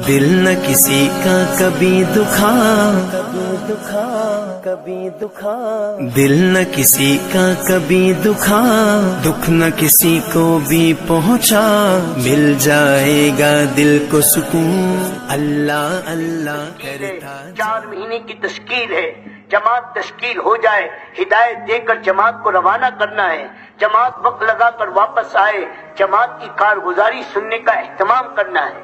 دل نہ کسی کا کبھی دکھا، دل نہ کسی کا کبھی دکھا، دکھ نہ کسی کو بھی پہنچا، مل جائے گا دل کو سکون اللہ اللہ کرتا۔ 4 مہینے کی تشکیل ہے، جماعت تشکیل ہو جائے، ہدایت دے کر جماعت کو روانہ کرنا ہے، جماعت وقت لگا کر واپس آئے، جماعت کی کارگزاری سننے کا اہتمام کرنا ہے،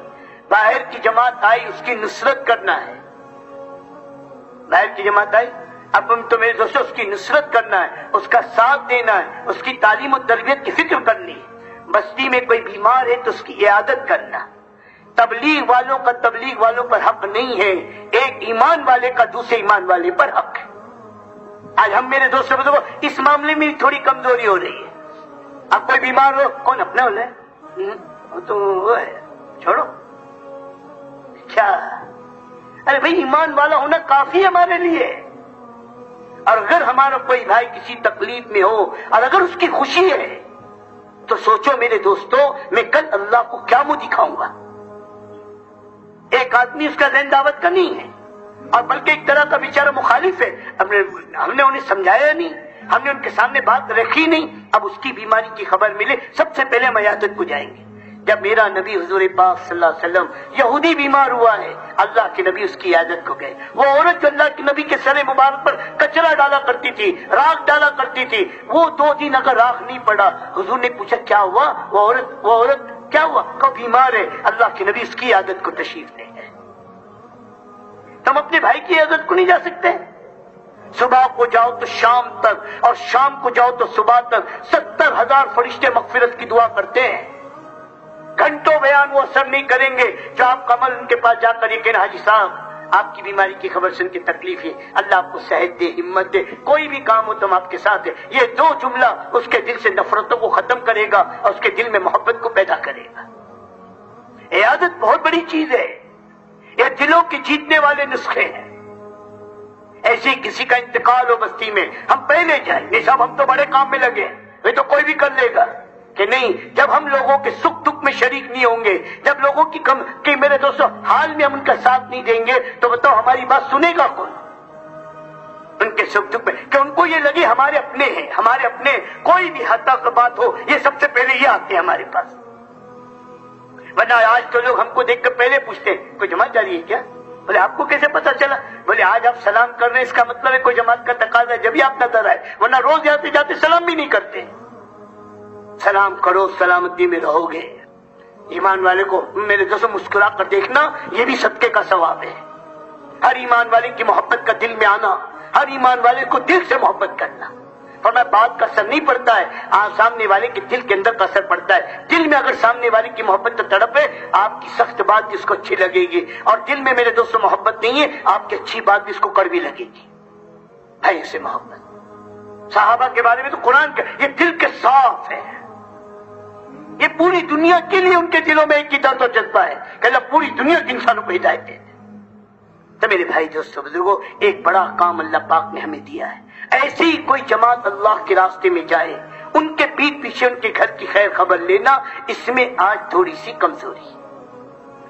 باہر کی جماعت آئی اس کی نصرت کرنا ہے، باہر کی جماعت آئی اب تو میرے دوستوں اس کی نصرت کرنا ہے، اس کا ساتھ دینا ہے، اس کی تعلیم و تربیت کی فکر کرنی ہے، بستی میں کوئی بیمار ہے تو اس کی عیادت کرنا۔ تبلیغ والوں کا تبلیغ والوں پر حق نہیں ہے، ایک ایمان والے کا دوسرے ایمان والے پر حق ہے۔ آج ہم میرے دوستوں کو اس معاملے میں تھوڑی کمزوری ہو رہی ہے۔ اب کوئی بیمار ہو کون اپنا والا ہے، وہ تو وہ ہے، چھوڑو کیا، ارے بھائی ایمان والا ہونا کافی ہے ہمارے لیے۔ اور اگر ہمارا کوئی بھائی کسی تکلیف میں ہو اور اگر اس کی خوشی ہے تو سوچو میرے دوستو میں کل اللہ کو کیا منہ دکھاؤں گا۔ ایک آدمی اس کا ذہن دعوت کا نہیں ہے اور بلکہ ایک طرح کا بیچارہ مخالف ہے، ہم نے انہیں سمجھایا نہیں، ہم نے ان کے سامنے بات رکھی نہیں، اب اس کی بیماری کی خبر ملے سب سے پہلے ہم عیادت کو جائیں گے۔ جب میرا نبی حضور پاک صلی اللہ علیہ وسلم یہودی بیمار ہوا ہے، اللہ کے نبی اس کی عیادت کو گئے۔ وہ عورت جو اللہ کے نبی کے سر مبارک پر کچرا ڈالا کرتی تھی، راکھ ڈالا کرتی تھی، وہ 2 دن اگر راکھ نہیں پڑا، حضور نے پوچھا کیا ہوا، وہ عورت کیا ہوا، کہ بیمار ہے، اللہ کے نبی اس کی عیادت کو تشریف لے گئے۔ تم اپنے بھائی کی عیادت کو نہیں جا سکتے؟ صبح کو جاؤ تو شام تک اور شام کو جاؤ تو صبح تک 70,000 فرشتے مغفرت کی دعا کرتے ہیں۔ گھنٹوں بیان وہ اثر نہیں کریں گے جو آپ کا عمل ان کے پاس جا کر یہ کہنا حاجی صاحب آپ کی بیماری کی خبر سن کے تکلیف ہے، اللہ آپ کو صحت دے، ہمت دے، کوئی بھی کام ہو تم آپ کے ساتھ ہے۔ یہ 2 جملہ اس کے دل سے نفرتوں کو ختم کرے گا اور اس کے دل میں محبت کو پیدا کرے گا۔ عیادت بہت بڑی چیز ہے، یہ دلوں کے جیتنے والے نسخے ہیں۔ ایسے ہی کسی کا انتقال ہو بستی میں ہم پہلے جائیں، نہیں صاحب ہم تو بڑے کام میں لگے، یہ تو کوئی بھی کر لے گا، کہ نہیں جب ہم لوگوں کے سکھ دکھ میں شریک نہیں ہوں گے، جب لوگوں کی کہ میرے دوستو حال میں ہم ان کا ساتھ نہیں دیں گے تو بتاؤ ہماری بات سنے گا کون؟ ان کے سکھ دکھ میں کہ ان کو یہ لگے ہمارے اپنے ہیں، ہمارے اپنے، کوئی بھی حد تک بات ہو یہ سب سے پہلے یہ آتے ہیں ہمارے پاس۔ ورنہ آج تو لوگ ہم کو دیکھ کر پہلے پوچھتے ہیں کوئی جماعت جاری ہے کیا؟ بولے آپ کو کیسے پتا چلا؟ بولے آج آپ سلام کر رہے ہیں اس کا مطلب ہے کوئی جماعت کا تقاضا ہے، جبھی آپ نظر آئے، ورنہ روز جاتے جاتے سلام بھی نہیں کرتے۔ سلام کرو سلامتی میں رہو گے۔ ایمان والے کو میرے دوستوں مسکرا کر دیکھنا یہ بھی صدقے کا ثواب ہے۔ ہر ایمان والے کی محبت کا دل میں آنا، ہر ایمان والے کو دل سے محبت کرنا، ورنہ بات کا اثر نہیں پڑتا ہے، سامنے والے کے دل کے اندر کا اثر پڑتا ہے۔ دل میں اگر سامنے والے کی محبت تو تڑپ ہے، آپ کی سخت بات جس کو اچھی لگے گی، اور دل میں میرے دوستوں محبت نہیں ہے، آپ کی اچھی بات جس کو کڑوی لگے گی۔ بھائی سے محبت، صحابہ کے بارے میں تو قرآن کا یہ دل کے صاف ہے، یہ پوری دنیا کے لیے ان کے دلوں میں ایک ہی درد اور جذبہ ہے کہ اللہ پوری دنیا کے انسانوں کو ہدایت دے دے۔ تو میرے بھائی دوستو بزرگوں ایک بڑا کام اللہ پاک نے ہمیں دیا ہے، ایسی ہی کوئی جماعت اللہ کے راستے میں جائے، ان کے پیٹ پیچھے ان کے گھر کی خیر خبر لینا، اس میں آج تھوڑی سی کمزوری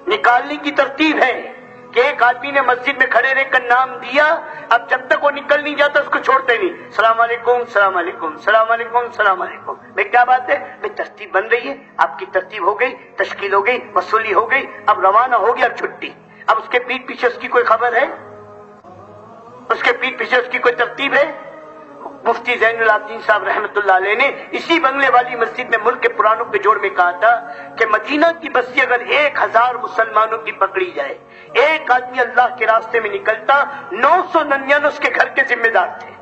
نکالنے کی ترتیب ہے کہ ایک آدمی نے مسجد میں کھڑے رہ کر نام دیا، اب جب تک وہ نکل نہیں جاتا اس کو چھوڑتے نہیں، السلام علیکم السلام علیکم السلام علیکم السلام علیکم۔ بھائی کیا بات ہے؟ بھائی ترتیب بن رہی ہے، آپ کی ترتیب ہو گئی، تشکیل ہو گئی، وصولی ہو گئی، اب روانہ ہو گیا، اب چھٹی۔ اب اس کے پیٹ پیچھے اس کی کوئی خبر ہے؟ اس کے پیٹ پیچھے اس کی کوئی ترتیب ہے؟ مفتی زین العابدین صاحب رحمۃ اللہ علیہ نے اسی بنگلے والی مسجد میں ملک کے پرانوں کے جوڑ میں کہا تھا کہ مدینہ کی بستی اگر 1000 مسلمانوں کی پکڑی جائے، ایک آدمی اللہ کے راستے میں نکلتا، 999 اس کے گھر کے ذمہ دار تھے۔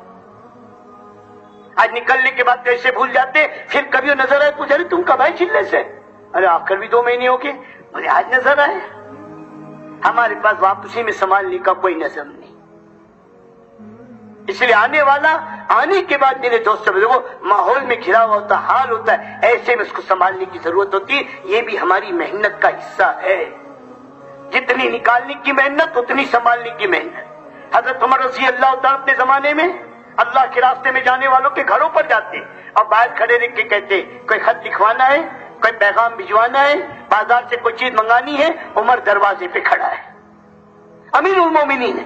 آج نکلنے کے بعد کیسے بھول جاتے، پھر کبھی وہ نظر آئے پوچھا تم کا بھائی چلنے سے، ارے آ کر بھی 2 مہینے ہو گئے، بولے آج نظر آئے۔ ہمارے پاس واپسی میں سنبھالنے کا کوئی نظم نہیں، اس لیے آنے والا آنے کے بعد میرے دوستوں بزرگوں ماحول میں گھرا ہوا ہوتا، حال ہوتا ہے، ایسے میں اس کو سنبھالنے کی ضرورت ہوتی ہے۔ یہ بھی ہماری محنت کا حصہ ہے، جتنی نکالنے کی محنت اتنی سنبھالنے کی محنت۔ حضرت عمر رضی اللہ تعالیٰ اپنے زمانے میں اللہ کے راستے میں جانے والوں کے گھروں پر جاتے اور باہر کھڑے رہ کے کہتے کوئی خط لکھوانا ہے؟ کوئی پیغام بھجوانا ہے، بازار سے کوئی چیز منگانی ہے، عمر دروازے پہ کھڑا ہے، امیر المومنین ہے،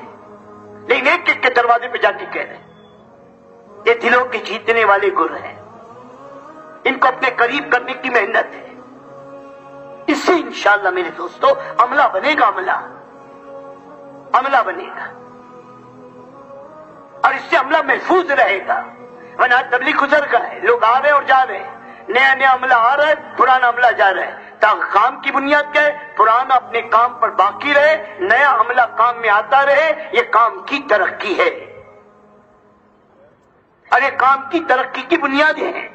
لیکن ایک ایک کے دروازے پہ جا کے کہہ رہے ہیں یہ دلوں کے جیتنے والے گر ہیں، ان کو اپنے قریب کرنے کی محنت ہے۔ اس سے انشاءاللہ میرے دوستو عملہ بنے گا، عملہ بنے گا، اور اس سے عملہ محفوظ رہے گا۔ ورنہ تبلیغ گزر گیا ہے، لوگ آ رہے اور جا رہے ہیں، نیا نیا عملہ آ رہا ہے، پرانا عملہ جا رہا ہے۔ کام کی بنیاد کیا ہے؟ پرانا اپنے کام پر باقی رہے، نیا عملہ کام میں آتا رہے، یہ کام کی ترقی ہے، اور یہ کام کی ترقی کی بنیادیں ہیں۔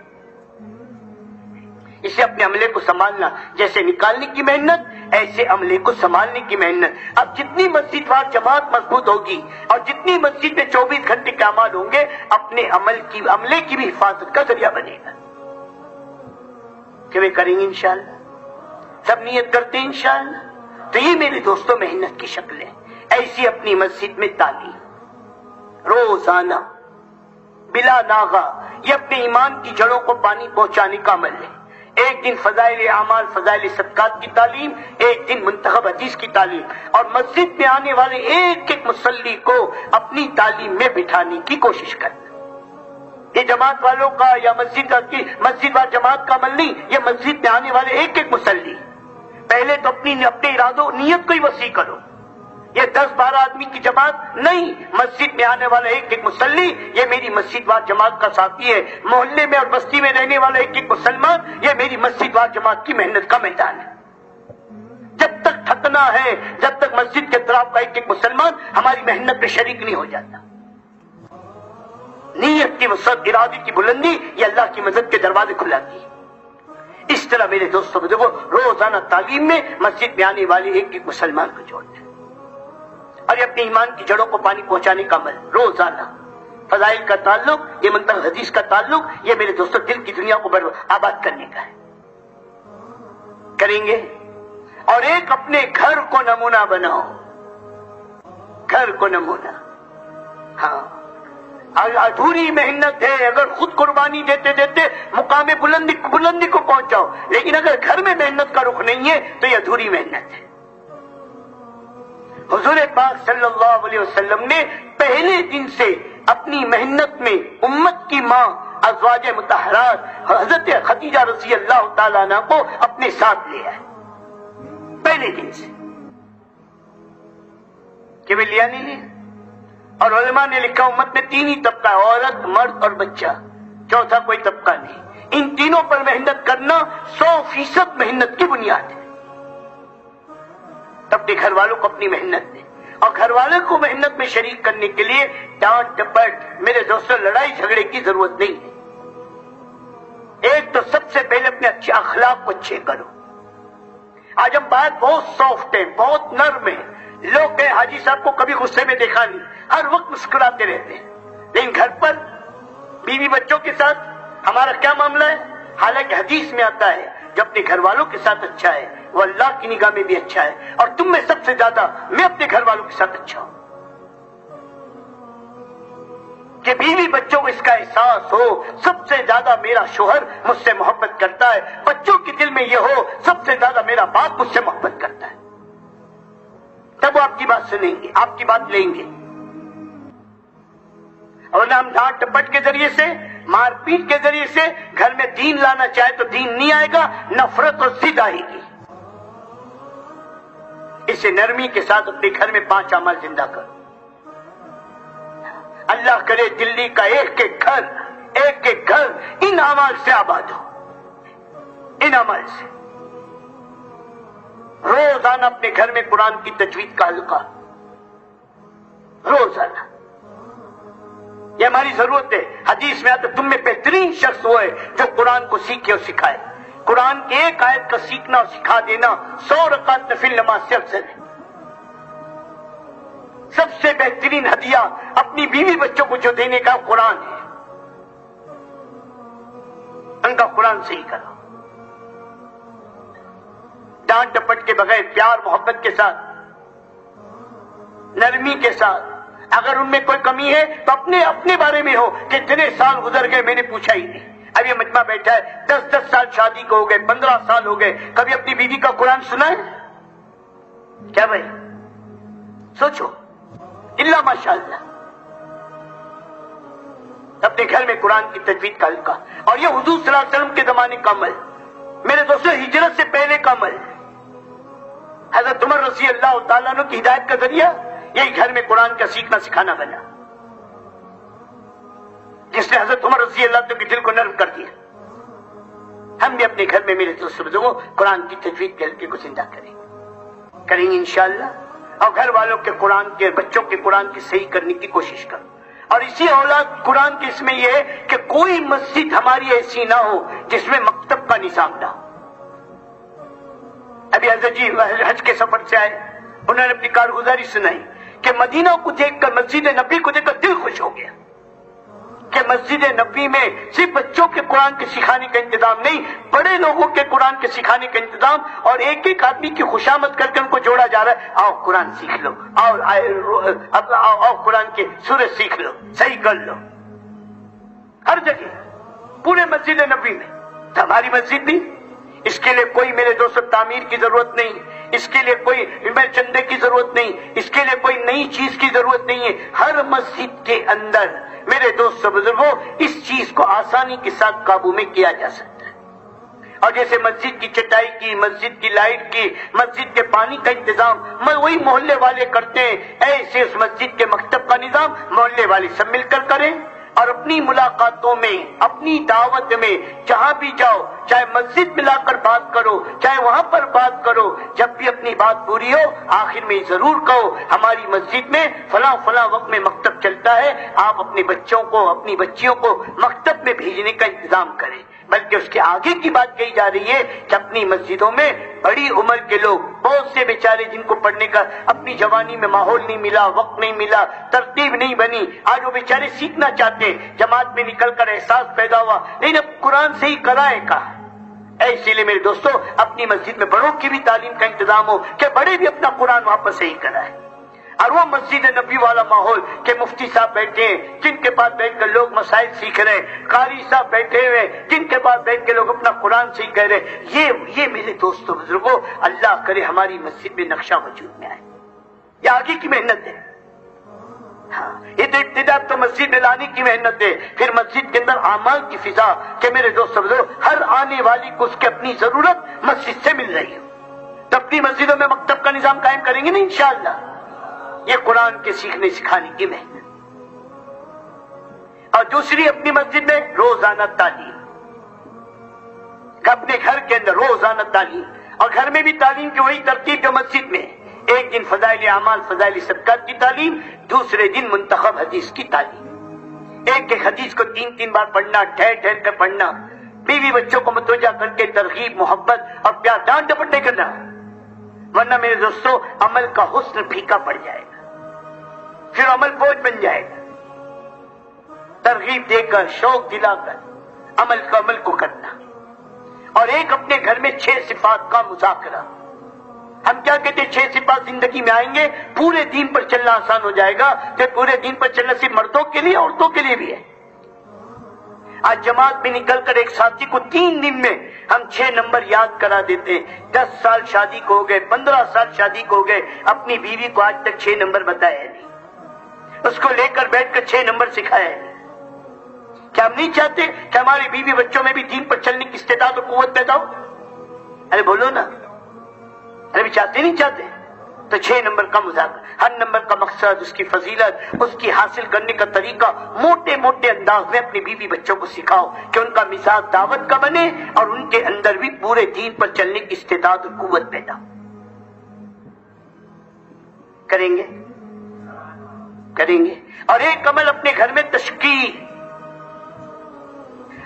اسے اپنے عملے کو سنبھالنا، جیسے نکالنے کی محنت ایسے عملے کو سنبھالنے کی محنت۔ اب جتنی مسجد وار جماعت مضبوط ہوگی اور جتنی مسجد میں 24 گھنٹے کے اعمال ہوں گے، اپنے عملے کی بھی حفاظت کا ذریعہ بنے گا۔ کہ وہ کریں گے انشاءاللہ، سب نیت کرتے ہیں انشاءاللہ۔ تو یہ میرے دوستوں محنت کی شکل ہے۔ ایسی اپنی مسجد میں تعلیم روزانہ بلا ناغہ، یہ اپنے ایمان کی جڑوں کو پانی پہنچانے کا عمل ہے۔ ایک دن فضائل اعمال، فضائل صدقات کی تعلیم، ایک دن منتخب حدیث کی تعلیم، اور مسجد میں آنے والے ایک ایک مصلی کو اپنی تعلیم میں بٹھانے کی کوشش کرنا۔ یہ جماعت والوں کا یا مسجد وار جماعت کا عمل نہیں، یہ مسجد میں آنے والے ایک ایک مصلی۔ پہلے تو اپنے ارادوں نیت کو ہی وسیع کرو۔ یہ 10-12 آدمی کی جماعت نہیں، مسجد میں آنے والا ایک ایک مصلی یہ میری مسجد وار جماعت کا ساتھی ہے۔ محلے میں اور بستی میں رہنے والا ایک ایک مسلمان یہ میری مسجد وار جماعت کی محنت کا میدان ہے۔ جب تک تھکنا ہے، جب تک مسجد کے اطراف کا ایک ایک مسلمان ہماری محنت میں شریک نہیں ہو جاتا۔ نیت کی وسعت، ارادے کی بلندی یہ اللہ کی مدد کے دروازے کھلاتی ہے۔ اس طرح میرے دوستوں کو دیکھو، روزانہ تعلیم میں مسجد میں آنے والے ایک ایک مسلمان کو جوڑتے ہیں، اور یہ اپنے ایمان کی جڑوں کو پانی پہنچانے کا عمل روزانہ۔ فضائل کا تعلق، یہ منتخب حدیث کا تعلق، یہ میرے دوستوں دل کی دنیا کو آباد کرنے کا ہے۔ کریں گے؟ اور ایک اپنے گھر کو نمونہ بناؤ، گھر کو نمونہ۔ ہاں، ادھوری محنت ہے، اگر خود قربانی دیتے دیتے مقام بلندی کو پہنچاؤ، لیکن اگر گھر میں محنت کا رخ نہیں ہے تو یہ ادھوری محنت ہے۔ حضور پاک صلی اللہ علیہ وسلم نے پہلے دن سے اپنی محنت میں امت کی ماں ازواج مطہرات حضرت خدیجہ رضی اللہ تعالیٰ عنہ کو اپنے ساتھ لیا ہے، پہلے دن سے۔ کہ وہ لیا نہیں لیا؟ اور علماء نے لکھا امت میں 3 ہی طبقہ ہے، عورت، مرد اور بچہ، چوتھا کوئی طبقہ نہیں۔ ان تینوں پر محنت کرنا 100% محنت کی بنیاد ہے۔ اپنے گھر والوں کو اپنی محنت دے، اور گھر والوں کو محنت میں شریک کرنے کے لیے ڈانٹ ڈپٹ، میرے دوستوں لڑائی جھگڑے کی ضرورت نہیں ہے۔ ایک تو سب سے پہلے اپنے اچھے اخلاق کو اچھے کرو۔ آج ہم بات بہت سافٹ ہے، بہت نرم ہے، لوگ کہیں حاجی صاحب کو کبھی غصے میں دیکھا نہیں، ہر وقت مسکراتے رہتے ہیں، لیکن گھر پر بیوی بچوں کے ساتھ ہمارا کیا معاملہ ہے؟ حالانکہ حدیث میں آتا ہے جو اپنے گھر والوں کے ساتھ اچھا ہے وہ اللہ کی نگاہ میں بھی اچھا ہے، اور تم میں سب سے زیادہ میں اپنے گھر والوں کے ساتھ اچھا ہوں۔ کہ بیوی بچوں کو اس کا احساس ہو، سب سے زیادہ میرا شوہر مجھ سے محبت کرتا ہے، بچوں کے دل میں یہ ہو سب سے زیادہ میرا باپ مجھ سے محبت کرتا ہے، تب وہ آپ کی بات سنیں گے، آپ کی بات لیں گے۔ اور ہم ڈانٹ ٹپٹ کے ذریعے سے، مار پیٹ کے ذریعے سے گھر میں دین لانا چاہے تو دین نہیں آئے گا، نفرت اور ضد آئے گی۔ اسے نرمی کے ساتھ اپنے گھر میں 5 اعمال زندہ کرو۔ اللہ کرے دلی کا ایک ایک گھر ان اعمال سے آباد ہو، ان اعمال سے۔ روزانہ اپنے گھر میں قرآن کی تجوید کا حلقہ، روزانہ، یہ ہماری ضرورت ہے۔ حدیث میں آتا تم میں بہترین شخص وہ ہے جو قرآن کو سیکھے اور سکھائے۔ قرآن کی ایک آیت کا سیکھنا اور سکھا دینا 100 رکعت نفل نماز سے افضل ہے۔ سب سے بہترین ہدیہ اپنی بیوی بچوں کو جو دینے کا قرآن ہے، ان کا قرآن صحیح کرو، ڈانٹ ڈپٹ کے بغیر، پیار محبت کے ساتھ، نرمی کے ساتھ۔ اگر ان میں کوئی کمی ہے تو اپنے بارے میں ہو کہ اتنے سال گزر گئے میں نے پوچھا ہی نہیں، اب یہ مجمع بیٹھا ہے، 10 سال شادی کو ہو گئے، 15 سال ہو گئے، کبھی اپنی بیوی کا قرآن سنا ہے کیا بھائی؟ سوچو، الا ماشاء اللہ اپنے گھر میں قرآن کی تجوید کا حلقہ، اور یہ حضور صلی اللہ علیہ وسلم کے زمانے کا عمل، میرے دوستوں ہجرت سے پہلے کا عمل، حضرت عمر رضی اللہ تعالیٰ عنہ کی ہدایت کا ذریعہ یہی گھر میں قرآن کا سیکھنا سکھانا بنا، جس نے حضرت عمر رضی اللہ عنہ کے دل کو نرم کر دیا۔ ہم بھی اپنے گھر میں میرے دوست بزرگوں قرآن کی تجوید کے حلقے کو زندہ کریں گے انشاءاللہ، اور گھر والوں کے قرآن کے، بچوں کے قرآن کی صحیح کرنے کی کوشش کریں۔ اور اسی اولاد قرآن کے اس میں یہ ہے کہ کوئی مسجد ہماری ایسی نہ ہو جس میں مکتب کا نظام نہ ہو۔ ابھی حضرت جی حج کے سفر سے آئے، انہوں نے اپنی کارگزاری سنائی کہ مدینہ کو دیکھ کر، مسجد نبی کو دیکھ کر دل خوش ہو گیا کہ مسجد نبی میں صرف بچوں کے قرآن کے سکھانے کا انتظام نہیں، بڑے لوگوں کے قرآن کے سکھانے کا انتظام، اور ایک ایک آدمی کی خوشامد کر کے ان کو جوڑا جا رہا ہے، آؤ قرآن سیکھ لو، آؤ قرآن کے سورج سیکھ لو، صحیح کر لو، ہر جگہ پورے مسجد نبی میں۔ تو ہماری مسجد بھی، اس کے لیے کوئی میرے دوستوں تعمیر کی ضرورت نہیں، اس کے لیے کوئی چندے کی ضرورت نہیں، اس کے لیے کوئی نئی چیز کی ضرورت نہیں ہے۔ ہر مسجد کے اندر میرے دوستوں بزرگوں اس چیز کو آسانی کے ساتھ قابو میں کیا جا سکتا ہے۔ اور جیسے مسجد کی چٹائی کی، مسجد کی لائٹ کی، مسجد کے پانی کا انتظام وہی محلے والے کرتے ہیں، ایسے اس مسجد کے مکتب کا نظام محلے والے سب مل کر کریں، اور اپنی ملاقاتوں میں، اپنی دعوت میں جہاں بھی جاؤ، چاہے مسجد میں لا کر بات کرو، چاہے وہاں پر بات کرو، جب بھی اپنی بات پوری ہو آخر میں ضرور کہو ہماری مسجد میں فلاں فلاں وقت میں مکتب چلتا ہے، آپ اپنے بچوں کو، اپنی بچیوں کو مکتب میں بھیجنے کا انتظام کریں۔ بلکہ اس کے آگے کی بات کہی جا رہی ہے کہ اپنی مسجدوں میں بڑی عمر کے لوگ، بہت سے بیچارے جن کو پڑھنے کا اپنی جوانی میں ماحول نہیں ملا، وقت نہیں ملا، ترتیب نہیں بنی، آج وہ بیچارے سیکھنا چاہتے ہیں، جماعت میں نکل کر احساس پیدا ہوا لیکن اب قرآن سے ہی کرائے کہا۔ اسی لیے میرے دوستو اپنی مسجد میں بڑوں کی بھی تعلیم کا انتظام ہو کہ بڑے بھی اپنا قرآن وہاں پر صحیح کرائے، اور وہ مسجد نبی والا ماحول کہ مفتی صاحب بیٹھے ہیں جن کے پاس بیٹھ کر لوگ مسائل سیکھ رہے ہیں، قاری صاحب بیٹھے ہوئے جن کے پاس بیٹھ کے لوگ اپنا قرآن صحیح کہہ رہے ہیں، یہ میرے دوستوں بزرگوں اللہ کرے ہماری مسجد میں نقشہ وجود میں آئے۔ یہ آگے کی محنت ہے، ہاں یہ تو ابتدا تو مسجد میں لانے کی محنت ہے، پھر مسجد کے اندر اعمال کی فضا کہ میرے دوستوں بزرگوں ہر آنے والی کو اس کی اپنی ضرورت مسجد سے مل رہی ہے، تو اپنی مسجدوں میں مکتب کا نظام قائم کریں گے نا انشاءاللہ۔ یہ قرآن کے سیکھنے سکھانے کی محنت، اور دوسری اپنی مسجد میں روزانہ تعلیم، اپنے گھر کے اندر روزانہ تعلیم، اور گھر میں بھی تعلیم کی وہی ترتیب جو مسجد میں، ایک دن فضائل اعمال فضائل صدقات کی تعلیم، دوسرے دن منتخب حدیث کی تعلیم، ایک ایک حدیث کو 3 بار پڑھنا، ٹھہر ٹھہر کر پڑھنا، بیوی بچوں کو متوجہ کر کے ترغیب محبت اور پیار ڈانٹ ڈپٹ نہیں کرنا، ورنہ میرے دوستوں عمل کا حسن پھیکا پڑ جائے گا، پھر عمل بوجھ بن جائے گا۔ ترغیب دے کر، شوق دلا کر عمل کو کرنا، اور ایک اپنے گھر میں 6 صفات کا مذاکرہ۔ ہم کیا کہتے ہیں 6 صفات زندگی میں آئیں گے پورے دین پر چلنا آسان ہو جائے گا، کہ پورے دین پر چلنا صرف مردوں کے لیے عورتوں کے لیے بھی ہے۔ آج جماعت میں نکل کر ایک ساتھی کو 3 دن میں ہم 6 نمبر یاد کرا دیتے ہیں، 10 سال شادی کو ہو گئے، 15 سال شادی کو ہو گئے، اپنی بیوی کو آج تک 6 نمبر بتایا نہیں، اس کو لے کر بیٹھ کر 6 نمبر سکھایا ہے۔ کیا ہم نہیں چاہتے کہ ہماری بیوی بچوں میں بھی دین پر چلنے کی استطاعت و قوت پیدا ہو؟ ارے بولو نا، ارے بھی چاہتے نہیں چاہتے؟ تو 6 نمبر کا مذاکرہ، ہر نمبر کا مقصد، اس کی فضیلت، اس کی حاصل کرنے کا طریقہ موٹے موٹے انداز میں اپنی بیوی بچوں کو سکھاؤ کہ ان کا مزاج دعوت کا بنے اور ان کے اندر بھی پورے دین پر چلنے کی استطاعت و قوت پیدا ہو۔ کریں گے۔ اور ایک عمل اپنے گھر میں تشکیل،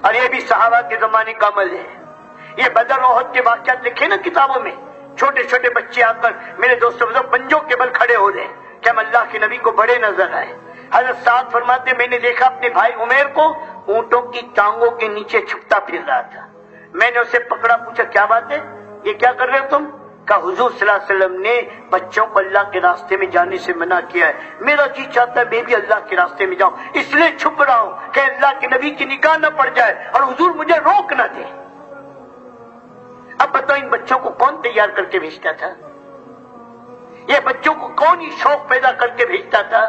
اور یہ بھی صحابہ کے زمانے کا عمل ہے۔ یہ بدر احد کے واقعات لکھے نا کتابوں میں، چھوٹے چھوٹے بچے آ کر میرے دوستوں پنجوں کے بل کھڑے ہو رہے ہیں کہ ہم اللہ کے نبی کو بڑے نظر آئے۔ حضرت سعد فرماتے میں نے دیکھا اپنے بھائی عمیر کو اونٹوں کی ٹانگوں کے نیچے چھپتا پھر رہا تھا، میں نے اسے پکڑا، پوچھا کیا بات ہے، یہ کیا کر رہے ہو تم؟ کہ حضور صلی اللہ علیہ وسلم نے بچوں کو اللہ کے راستے میں جانے سے منع کیا ہے. میرا جی چاہتا ہے میں بھی اللہ کے راستے میں جاؤں، اس لیے چھپ رہا ہوں کہ اللہ کے نبی کی نگاہ نہ پڑ جائے اور حضور مجھے روک نہ دے. اب بتاؤ ان بچوں کو کون تیار کر کے بھیجتا تھا؟ یہ بچوں کو کون ہی شوق پیدا کر کے بھیجتا تھا؟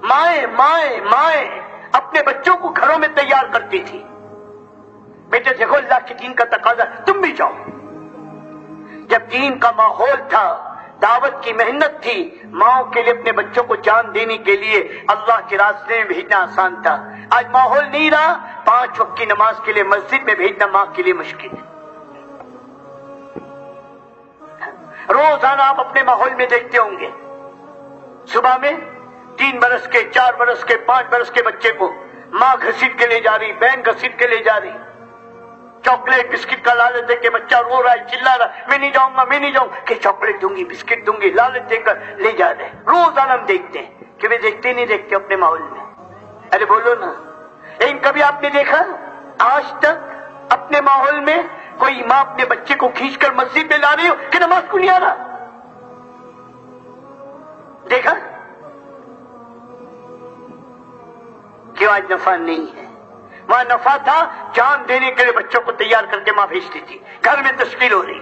مائیں اپنے بچوں کو گھروں میں تیار کرتی تھی. بیٹے دیکھو اللہ کے دین کا تقاضا، تم بھی جاؤ. جب دین کا ماحول تھا، دعوت کی محنت تھی، ماؤں کے لیے اپنے بچوں کو جان دینے کے لیے اللہ کے راستے میں بھیجنا آسان تھا. آج ماحول نہیں رہا، 5 وقت کی نماز کے لیے مسجد میں بھیجنا ماں کے لیے مشکل ہے. روزانہ آپ اپنے ماحول میں دیکھتے ہوں گے، صبح میں 3 برس کے، 4 برس کے، 5 برس کے بچے کو ماں گھسیٹ کے لے جا رہی، بہن گھسیٹ کے لے جا رہی. چاکلیٹ بسکٹ کا لالچ دے کے بچہ رو رہا ہے، چلا رہا ہے، میں نہیں جاؤں گا، میں نہیں جاؤں، کہ چاکلیٹ دوں گی، بسکٹ دوں گی، لالچ دے کر لے جا رہے. روزانہ ہم دیکھتے ہیں کہ وہ دیکھتے نہیں دیکھتے اپنے ماحول میں. ارے بولو نا، لیکن کبھی آپ نے دیکھا آج تک اپنے ماحول میں کوئی ماں اپنے بچے کو کھینچ کر مسجد میں لا رہی ہو کہ نماز کو نہیں آ رہا؟ دیکھا؟ کیوں آج نفع نہیں ہے؟ وہاں نفع تھا، جان دینے کے لیے بچوں کو تیار کر کے ماں بھیجتی تھی. گھر میں تشکیل ہو رہی.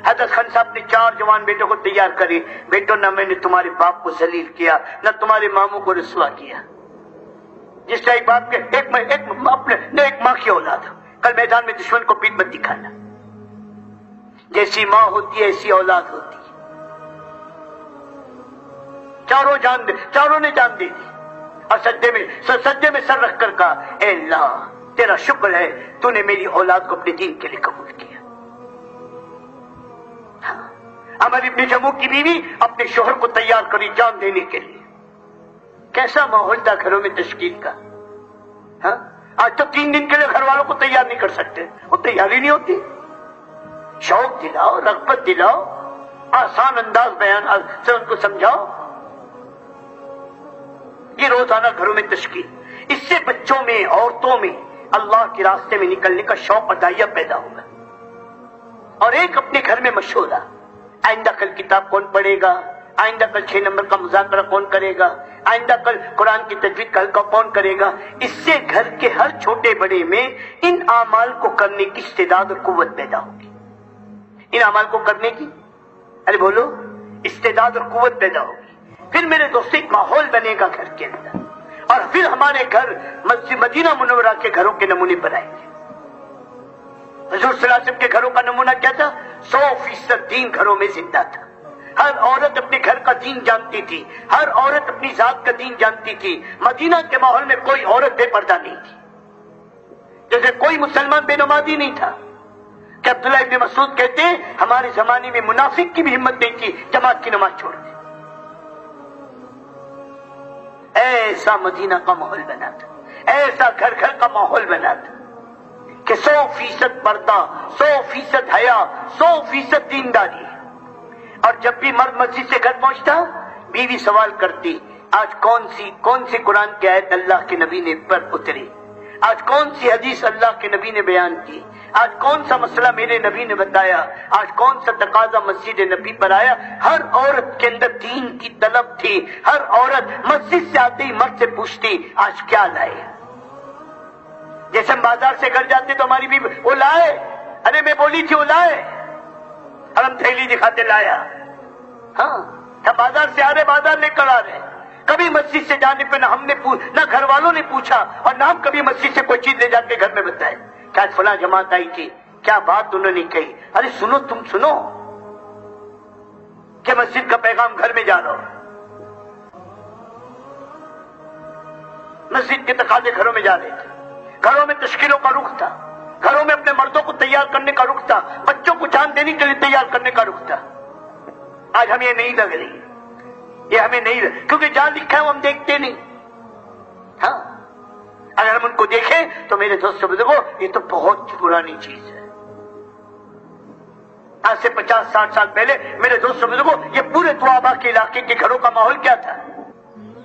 حضرت خان صاحب نے 4 جوان بیٹوں کو تیار کری. بیٹوں، نہ میں نے تمہارے باپ کو ذلیل کیا، نہ تمہارے ماموں کو رسوا کیا. جس طرح ایک باپ کے ایک ماں کی اولاد ہو، کل میدان میں دشمن کو پیٹ مت دکھانا. جیسی ماں ہوتی ہے ایسی اولاد ہوتی ہے. چاروں نے جان دے دی اور سجدے میں سر رکھ کر کہا، اے اللہ تیرا شکر ہے تو نے میری اولاد کو اپنے دین کے لیے قبول کیا. عمر ابن جموع کی بیوی اپنے شوہر کو تیار کری جان دینے کے لیے. کیسا ماحول تھا گھروں میں تشکیل کا. آج تو 3 دن کے لیے گھر والوں کو تیار نہیں کر سکتے، وہ تیاری نہیں ہوتی. شوق دلاؤ، رغبت دلاؤ، آسان انداز بیان سے ان کو سمجھاؤ. یہ روزانہ گھروں میں تشکیل، اس سے بچوں میں، عورتوں میں اللہ کے راستے میں نکلنے کا شوق اور داعیہ پیدا ہوگا. اور ایک اپنے گھر میں مشورہ، آئندہ کل کتاب کون پڑھے گا، آئندہ کل 6 نمبر کا مذاکرہ کون کرے گا، آئندہ کل قرآن کی تجوید کا حلقہ کون کرے گا. اس سے گھر کے ہر چھوٹے بڑے میں ان اعمال کو کرنے کی استعداد اور قوت پیدا ہوگی. ان اعمال کو کرنے کی، ارے بولو، استعداد اور قوت پیدا ہوگی. پھر میرے دوست ایک ماحول بنے گا گھر کے اندر، اور پھر ہمارے گھر مسجد مدینہ منورہ کے گھروں کے نمونے بنائیں گے. حضور صلی اللہ علیہ وسلم کے گھروں کا نمونہ کیا تھا؟ 100% دین گھروں میں زندہ تھا. ہر عورت اپنے گھر کا دین جانتی تھی، ہر عورت اپنی ذات کا دین جانتی تھی. مدینہ کے ماحول میں کوئی عورت بے پردہ نہیں تھی، جیسے کوئی مسلمان بے نمازی نہیں تھا. کہ عبداللہ ابن مسعود کہتے ہیں ہمارے زمانے میں منافق کی بھی ہمت نہیں تھی جماعت کی نماز چھوڑ دی. ایسا مدینہ کا ماحول بنا تھا، ایسا گھر گھر کا ماحول بنا تھا کہ 100% پردہ، 100% حیا، 100% دینداری. اور جب بھی مرد مسجد سے گھر پہنچتا، بیوی سوال کرتی، آج کون سی قرآن کی آیت اللہ کے نبی نے پر اتری، آج کون سی حدیث اللہ کے نبی نے بیان کی، آج کون سا مسئلہ میرے نبی نے بتایا، آج کون سا تقاضا مسجد نبی پر آیا. ہر عورت کے اندر دین کی طلب تھی. ہر عورت مسجد سے آتے ہی مرد سے پوچھتی آج کیا لائے. جیسے ہم بازار سے گھر جاتے تو ہماری بیوی وہ لائے، ارے میں بولی تھی وہ لائے، اور ہم تھیلی دکھاتے لایا. ہاں ہم بازار سے آ رہے، بازار لے کر آ رہے. کبھی مسجد سے جانے پہ نہ گھر والوں نے پوچھا اور نہ ہم کبھی مسجد سے کوئی چیز لے جا کے گھر میں بتائے کہ آج فلاں جماعت آئی تھی، کیا بات انہوں نے کہی. ارے سنو، تم سنو کہ مسجد کا پیغام گھر میں جا رہا ہو. مسجد کے تقاضے گھروں میں جا رہے تھے. گھروں میں تشکیلوں کا رخ تھا، گھروں میں اپنے مردوں کو تیار کرنے کا رخ تھا، بچوں کو جان دینے کے لیے تیار کرنے کا رخ تھا. آج ہمیں یہ نہیں لگ رہی، یہ ہمیں نہیں لگ، کیونکہ جہاں لکھا ہے وہ ہم دیکھتے نہیں. ہاں اگر ہم ان کو دیکھیں تو میرے دوستوں بزرگوں یہ تو بہت پرانی چیز ہے. آج سے 50-60 سال پہلے میرے دوستوں بزرگوں یہ پورے دوآبا کے علاقے کے گھروں کا ماحول کیا تھا.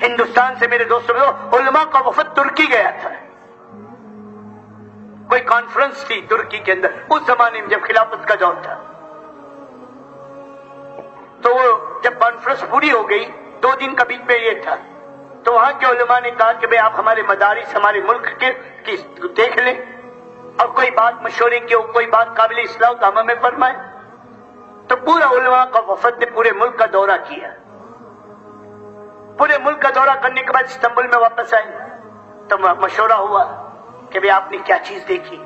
ہندوستان سے میرے دوستوں بزرگوں علماء کا وفد ترکی گیا تھا. کوئی کانفرنس تھی ترکی کے اندر اس زمانے میں جب خلافت کا دور تھا. کانفرنس پوری ہو گئی، 2 دن کا بیچ میں یہ تھا، تو وہاں کے علماء نے کہا کہ بھئی آپ ہمارے مدارس ہمارے ملک کے دیکھ لیں، اور کوئی بات مشورے کی ہو، کوئی بات قابل اصلاح تو ہم ہمیں فرمائیں۔ تو پورا علماء کا وفد نے پورے ملک کا دورہ کیا، پورے ملک کا دورہ کرنے کے بعد استنبول میں واپس آئے تو مشورہ ہوا کہ بھئی آپ نے کیا چیز دیکھی؟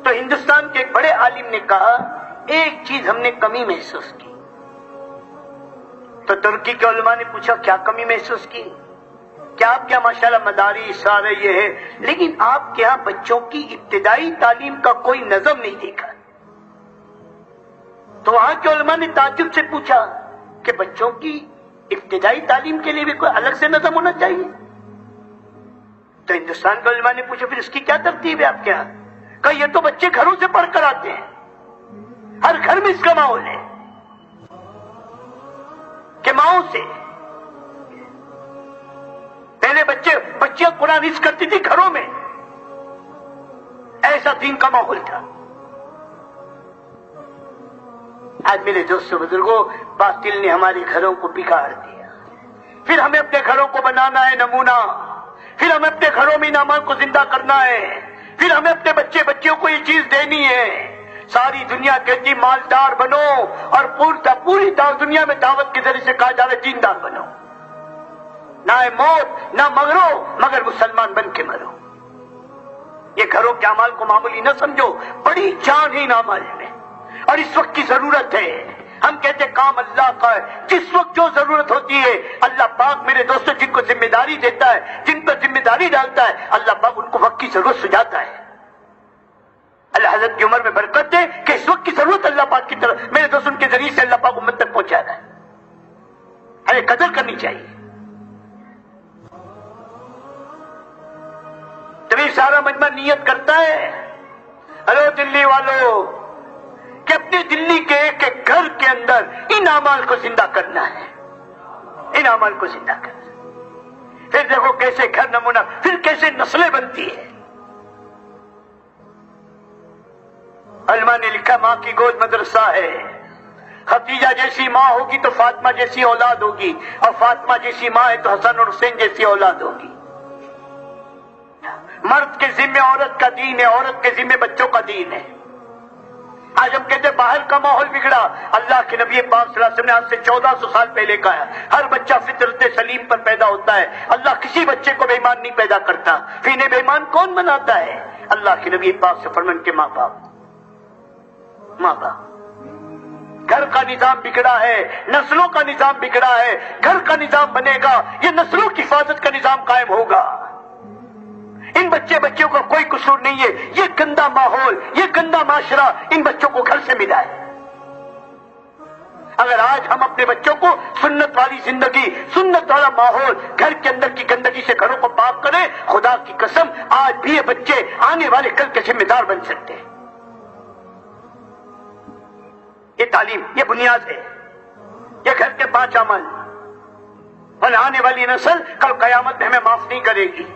تو ہندوستان کے ایک بڑے عالم نے کہا ایک چیز ہم نے کمی محسوس کی۔ تو ترکی کے علماء نے پوچھا کیا کمی محسوس کی؟ کیا آپ کے یہاں ماشاءاللہ مدارس سارے یہ ہے، لیکن آپ کے یہاں بچوں کی ابتدائی تعلیم کا کوئی نظم نہیں دیکھا۔ تو وہاں کے علماء نے تعجب سے پوچھا کہ بچوں کی ابتدائی تعلیم کے لیے بھی کوئی الگ سے نظم ہونا چاہیے؟ تو ہندوستان کے علماء نے پوچھا پھر اس کی کیا ترتیب ہے آپ کے یہاں؟ کہا یہ تو بچے گھروں سے پڑھ کر آتے ہیں، ہر گھر میں اس کا ماحول ہے کہ ماؤں سے پہلے بچیاں قرآن حفظ کرتی تھی گھروں میں، ایسا دین کا ماحول تھا۔ آج میرے دوستوں بزرگوں، باطل نے ہمارے گھروں کو بگاڑ دیا، پھر ہمیں اپنے گھروں کو بنانا ہے نمونہ، پھر ہمیں اپنے گھروں میں انعامات کو زندہ کرنا ہے، پھر ہمیں اپنے بچوں کو یہ چیز دینی ہے۔ ساری دنیا کہتی مالدار بنو، اور پوری دنیا میں دعوت کے ذریعے سے کہا جا رہا ہے دیندار بنو، نہ موت نہ مرو مگر مسلمان بن کے مرو۔ یہ گھروں کے اعمال کو معمولی نہ سمجھو، بڑی جان ہے ان اعمال میں، اور اس وقت کی ضرورت ہے۔ ہم کہتے ہیں کام اللہ کا ہے، جس وقت جو ضرورت ہوتی ہے اللہ پاک میرے دوستوں جن کو ذمہ داری دیتا ہے، جن پر ذمہ داری ڈالتا ہے، اللہ پاک ان کو وقت کی ضرورت سجاتا ہے۔ اللہ حضرت کی عمر میں برکت دے کہ اس وقت کی ضرورت اللہ پاک کی طرف میرے دوست ان کے ذریعے سے اللہ پاک امت تک پہنچا رہا ہے۔ ہمیں قدر کرنی چاہیے۔ تبھی سارا مجمع نیت کرتا ہے، ارے دلی والوں، کہ اپنی دلی کے ایک ایک گھر کے اندر ان اعمال کو زندہ کرنا ہے، ان اعمال کو زندہ کرنا۔ پھر دیکھو کیسے گھر نمونہ، پھر کیسے نسلیں بنتی ہے۔ علماء نے لکھا ماں کی گود مدرسہ ہے، خدیجہ جیسی ماں ہوگی تو فاطمہ جیسی اولاد ہوگی، اور فاطمہ جیسی ماں ہے تو حسن اور حسین جیسی اولاد ہوگی۔ مرد کے ذمہ عورت کا دین ہے، عورت کے ذمہ بچوں کا دین ہے۔ آج ہم کہتے ہیں باہر کا ماحول بگڑا، اللہ کے نبی پاک صلی اللہ علیہ وسلم نے آج سے 1400 سال پہلے کہا ہر بچہ فطرت سلیم پر پیدا ہوتا ہے، اللہ کسی بچے کو بے ایمان نہیں پیدا کرتا۔ پھر انہیں بے ایمان کون بناتا ہے؟ اللہ کے نبی پاک سے فرمان کے ماں باپ۔ گھر کا نظام بگڑا ہے، نسلوں کا نظام بگڑا ہے، گھر کا نظام بنے گا، یہ نسلوں کی حفاظت کا نظام قائم ہوگا۔ ان بچوں کا کوئی قصور نہیں ہے، یہ گندا ماحول، یہ گندا معاشرہ ان بچوں کو گھر سے ملا ہے۔ اگر آج ہم اپنے بچوں کو سنت والی زندگی، سنت والا ماحول، گھر کے اندر کی گندگی سے گھروں کو پاک کریں، خدا کی قسم آج بھی یہ بچے آنے والے کل کے ذمہ دار بن سکتے ہیں۔ یہ تعلیم، یہ بنیاد ہے، یہ گھر کے 5 عمل، اور آنے والی نسل کل قیامت میں ہمیں معاف نہیں کرے گی۔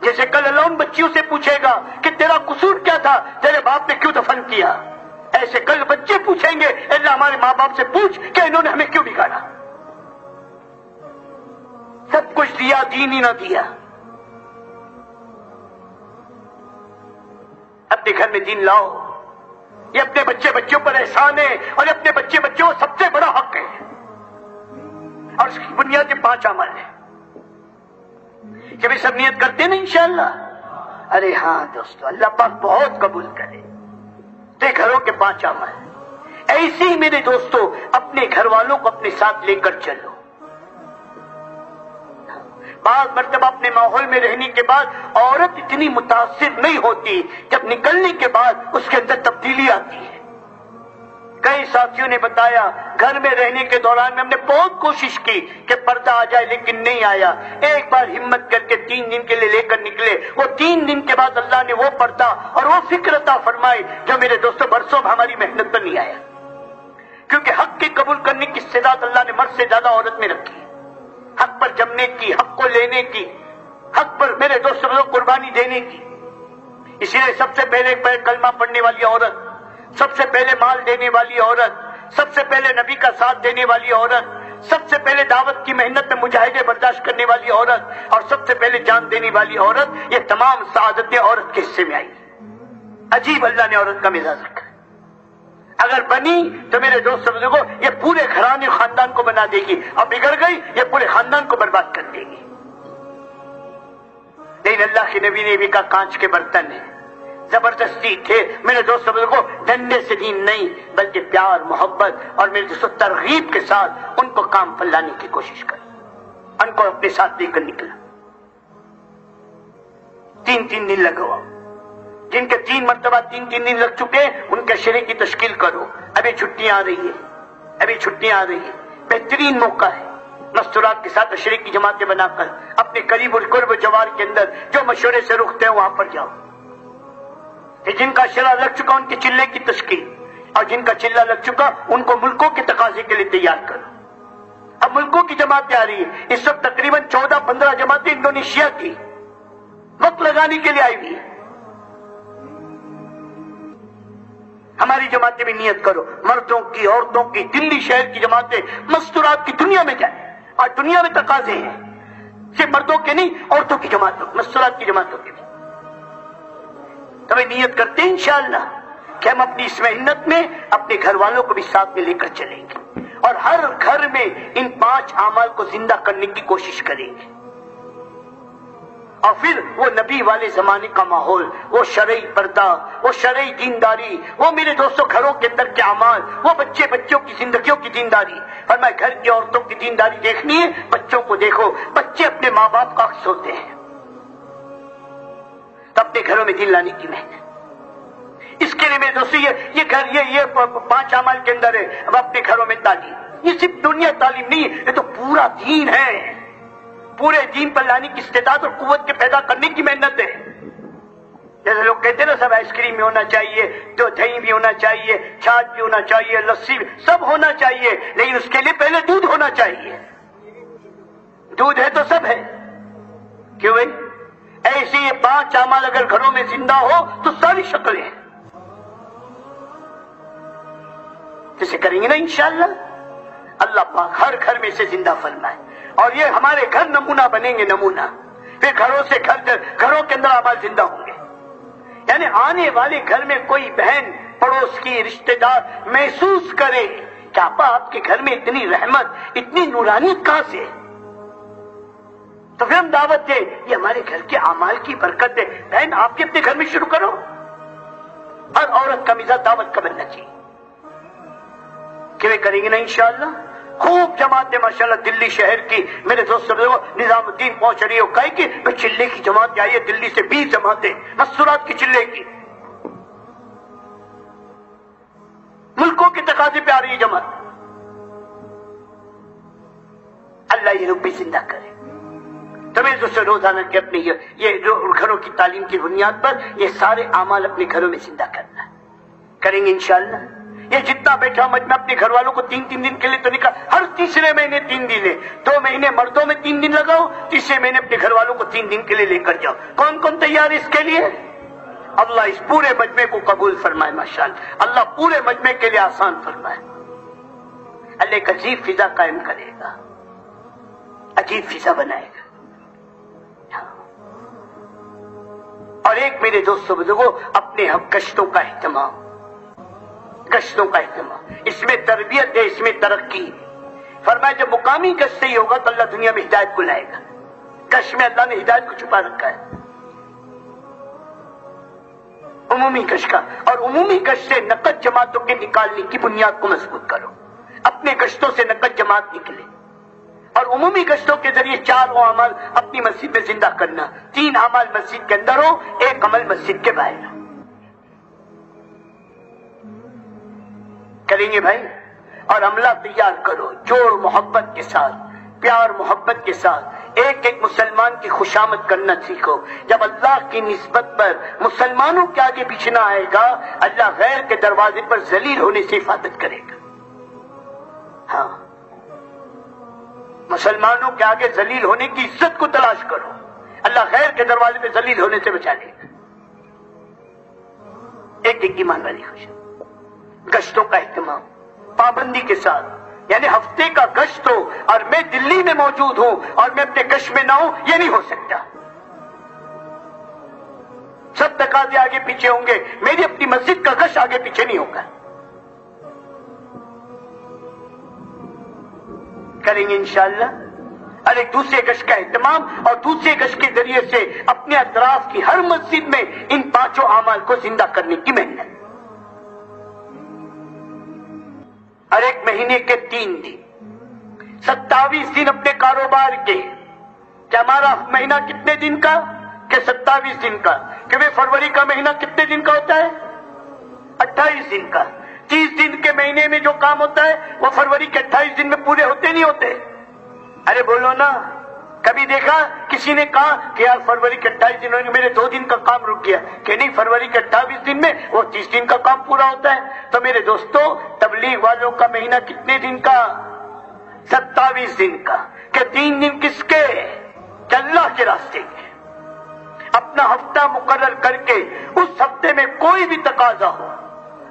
جیسے کل اللہ ان بچیوں سے پوچھے گا کہ تیرا قصور کیا تھا، تیرے باپ نے کیوں دفن کیا، ایسے کل بچے پوچھیں گے اللہ ہمارے ماں باپ سے پوچھ کہ انہوں نے ہمیں کیوں بگاڑا۔ سب کچھ دیا، دین ہی نہ دیا۔ اپنے گھر میں دین لاؤ، یہ اپنے بچوں پر احسان ہے، اور اپنے بچوں سب سے بڑا حق ہے، اور اس کی بنیاد 5 عمل ہے۔ جب یہ سب نیت کرتے ہیں نا انشاءاللہ، ارے ہاں دوستو اللہ پاک بہت قبول کرے۔ تو یہ گھروں کے 5 عمل، ایسے ہی میرے دوستو اپنے گھر والوں کو اپنے ساتھ لے کر چلو۔ بعض مرتبہ اپنے ماحول میں رہنے کے بعد عورت اتنی متاثر نہیں ہوتی، جب نکلنے کے بعد اس کے اندر تبدیلی آتی ہے۔ کئی ساتھیوں نے بتایا گھر میں رہنے کے دوران میں ہم نے بہت کوشش کی کہ پردہ آ جائے لیکن نہیں آیا۔ ایک بار ہمت کر کے 3 دن کے لیے لے کر نکلے، وہ 3 دن کے بعد اللہ نے وہ پردہ اور وہ فکر عطا فرمائی جو میرے دوستوں برسوں ہماری محنت پر نہیں آیا، کیونکہ حق کے قبول کرنے کی استعداد اللہ نے مرد سے زیادہ عورت میں رکھی، حق پر جمنے کی، حق کو لینے کی، حق پر میرے دوستوں کو قربانی دینے کی۔ اسی لیے سب سے پہلے کلمہ پڑھنے والی عورت، سب سے پہلے مال دینے والی عورت، سب سے پہلے نبی کا ساتھ دینے والی عورت، سب سے پہلے دعوت کی محنت میں مجاہدے برداشت کرنے والی عورت، اور سب سے پہلے جان دینے والی عورت، یہ تمام سعادتیں عورت کے حصے میں آئی۔ عجیب اللہ نے عورت کا مزاج رکھا۔ اگر بنی تو میرے دوست بزرگوں یہ پورے گھرانے خاندان کو بنا دے گی، اور بگڑ گئی یہ پورے خاندان کو برباد کر دے گی۔ لیکن اللہ کے نبی نے بھی کہا کانچ کے برتن ہیں، زبردستی تھے میرے دوست بزرگوں، ڈنڈے سے دین نہیں بلکہ پیار محبت اور میرے دوستوں ترغیب کے ساتھ ان کو کام پر لانے کی کوشش کر، ان کو اپنے ساتھ لے کر نکلا۔ 3 دن لگوا، جن کے 3 مرتبہ 3 دن لگ چکے ان کے شرح کی تشکیل کرو۔ ابھی چھٹیاں آ رہی ہے، بہترین موقع ہے مستورات کے ساتھ شرح کی جماعتیں بنا کر اپنے قریب اور قرب جوار کے اندر جو مشورے سے رختے ہیں وہاں پر جاؤ۔ کہ جن کا شرح لگ چکا ان کے چلے کی تشکیل، اور جن کا چلہ لگ چکا ان کو ملکوں کے تقاضے کے لیے تیار کرو۔ اب ملکوں کی جماعتیں آ رہی ہے، اس وقت تقریباً 14-15 جماعتیں انڈونیشیا کی وقت لگانے کے لیے آئی ہوئی ہے۔ ہماری جماعتیں بھی نیت کرو، مردوں کی عورتوں کی، دلی شہر کی جماعتیں مستورات کی دنیا میں جائیں، اور دنیا میں تقاضے ہیں صرف مردوں کے نہیں، عورتوں کی جماعتوں، مستورات کی جماعتوں کے بھی۔ تمہیں نیت کرتے ہیں انشاءاللہ کہ ہم اپنی اس محنت میں اپنے گھر والوں کو بھی ساتھ میں لے کر چلیں گے، اور ہر گھر میں ان 5 اعمال کو زندہ کرنے کی کوشش کریں گے۔ اور پھر وہ نبی والے زمانے کا ماحول، وہ شرعی پردہ، وہ شرعی دینداری، وہ میرے دوستوں گھروں کے اندر کے اعمال، وہ بچوں کی زندگیوں کی دینداری۔ فرمایا گھر کی عورتوں کی دینداری دیکھنی ہے، بچوں کو دیکھو، بچے اپنے ماں باپ کا عکس ہوتے ہیں، تو اپنے گھروں میں دین لانے کی محنت۔ اس کے لیے میرے دوستوں یہ گھر یہ 5 اعمال کے اندر ہے۔ اب اپنے گھروں میں تعلیم، یہ صرف دنیا تعلیم نہیں ہے، یہ تو پورا دین ہے، پورے دین پر لانے کی استعداد اور قوت کے پیدا کرنے کی محنت ہے۔ جیسے لوگ کہتے ہیں نا سب آئس کریم بھی ہونا چاہیے، تو دہی بھی ہونا چاہیے، چھاچھ بھی ہونا چاہیے، لسی بھی، سب ہونا چاہیے، لیکن اس کے لیے پہلے دودھ ہونا چاہیے۔ دودھ ہے تو سب ہے، کیوں بھائی؟ ایسے یہ 5 اعمال اگر گھروں میں زندہ ہو تو ساری شکلیں ہیں، جیسے کریں گے نا انشاءاللہ اللہ پاک ہر گھر میں سے زندہ فرمائے، اور یہ ہمارے گھر نمونہ بنیں گے، نمونہ۔ پھر گھروں کے اندر اعمال زندہ ہوں گے، یعنی آنے والے گھر میں کوئی بہن پڑوس کی رشتہ دار محسوس کرے کہ آپا آپ کے گھر میں اتنی رحمت، اتنی نورانیت کہاں سے ہے؟ تو پھر ہم دعوت دیں، یہ ہمارے گھر کے اعمال کی برکت ہے، بہن آپ بھی اپنے گھر میں شروع کرو۔ ہر عورت کا مزاج دعوت کا بننا چاہیے، کہ کریں گے نا انشاءاللہ۔ خوب جماعتیں ماشاءاللہ دلی شہر کی میرے دوست نظام الدین پہنچ رہی ہو، کہے کہ چلے کی جماعت آئی ہے دلی سے، 20 جماعتیں مستورات کی چلے کی، ملکوں کے تقاضے پہ آ رہی ہے جماعت۔ اللہ یہ رب بھی زندہ کرے۔ تو میرے دوست روزانہ کے اپنے یہ گھروں کی تعلیم کی بنیاد پر یہ سارے اعمال اپنے گھروں میں زندہ کرنا ہے، کریں گے انشاءاللہ۔ یہ جتنا بیٹھا مجمع اپنے گھر والوں کو 3 دن کے لیے تو نکال، ہر تیسرے مہینے 3 دن ہے، 2 مہینے مردوں میں 3 دن لگاؤ، تیسرے مہینے اپنے گھر والوں کو 3 دن کے لیے لے کر جاؤ۔ کون کون تیار ہے اس کے لیے؟ اللہ اس پورے مجمع کو قبول فرمائے ماشاءاللہ، اللہ پورے مجمع کے لیے آسان فرمائے۔ اللہ ایک عجیب فضا قائم کرے گا، عجیب فضا بنائے گا۔ اور ایک میرے دوستوں بزرگوں اپنے گشتوں کا اہتمام، گشتوں کا اہتمام، اس میں تربیت ہے، اس میں ترقی۔ فرمایا جب مقامی گشت سے ہی ہوگا تو اللہ دنیا میں ہدایت کو لائے گا۔ گشت میں اللہ نے ہدایت کو چھپا رکھا ہے، عمومی گشت کا، اور عمومی گشت سے نقد جماعتوں کے نکالنے کی بنیاد کو مضبوط کرو۔ اپنے گشتوں سے نقد جماعت نکلے، اور عمومی گشتوں کے ذریعے 4 اعمال اپنی مسجد میں زندہ کرنا، 3 اعمال مسجد کے اندر ہو، 1 عمل مسجد کے باہر ہو۔ کریں گے بھائی، اور عملہ تیار کرو جوڑ محبت کے ساتھ، پیار محبت کے ساتھ، ایک ایک مسلمان کی خوشامد کرنا سیکھو۔ جب اللہ کی نسبت پر مسلمانوں کے آگے بچھنا آئے گا، اللہ غیر کے دروازے پر ذلیل ہونے سے حفاظت کرے گا۔ ہاں، مسلمانوں کے آگے ذلیل ہونے کی عزت کو تلاش کرو، اللہ غیر کے دروازے پہ ذلیل ہونے سے بچا لے گا۔ ایک ایک ایمان والی خوشی، گشتوں کا اہتمام، پابندی کے ساتھ، یعنی ہفتے کا گشت ہو اور میں دلی میں موجود ہوں اور میں اپنے گشت میں نہ ہوں، یہ نہیں ہو سکتا۔ سب تقاضے آگے پیچھے ہوں گے، میری اپنی مسجد کا گشت آگے پیچھے نہیں ہوگا۔ کریں گے انشاءاللہ، اور ایک دوسرے گشت کا اہتمام اور دوسرے گشت کے ذریعے سے اپنے اطراف کی ہر مسجد میں ان 5 اعمال کو زندہ کرنے کی محنت۔ اور ایک مہینے کے 3 دن، 27 دن اپنے کاروبار کے، کہ ہمارا مہینہ کتنے دن کا؟ کہ 27 دن کا۔ کہ فروری کا مہینہ کتنے دن کا ہوتا ہے؟ 28 دن کا۔ 30 دن کے مہینے میں جو کام ہوتا ہے وہ فروری کے 28 دن میں پورے ہوتے نہیں ہوتے؟ ارے بولو نا، کبھی دیکھا کسی نے کہا کہ یار فروری کے 28 دنوں میں میرے 2 دن کا کام رک گیا؟ کہ نہیں، فروری کے 28 دن میں وہ 30 دن کا کام پورا ہوتا ہے۔ تو میرے دوستو، تبلیغ والوں کا مہینہ کتنے دن کا؟ 27 دن کا۔ کہ 3 دن کس کے؟ کہ اللہ کے راستے کے۔ اپنا ہفتہ مقرر کر کے اس ہفتے میں کوئی بھی تقاضا ہو،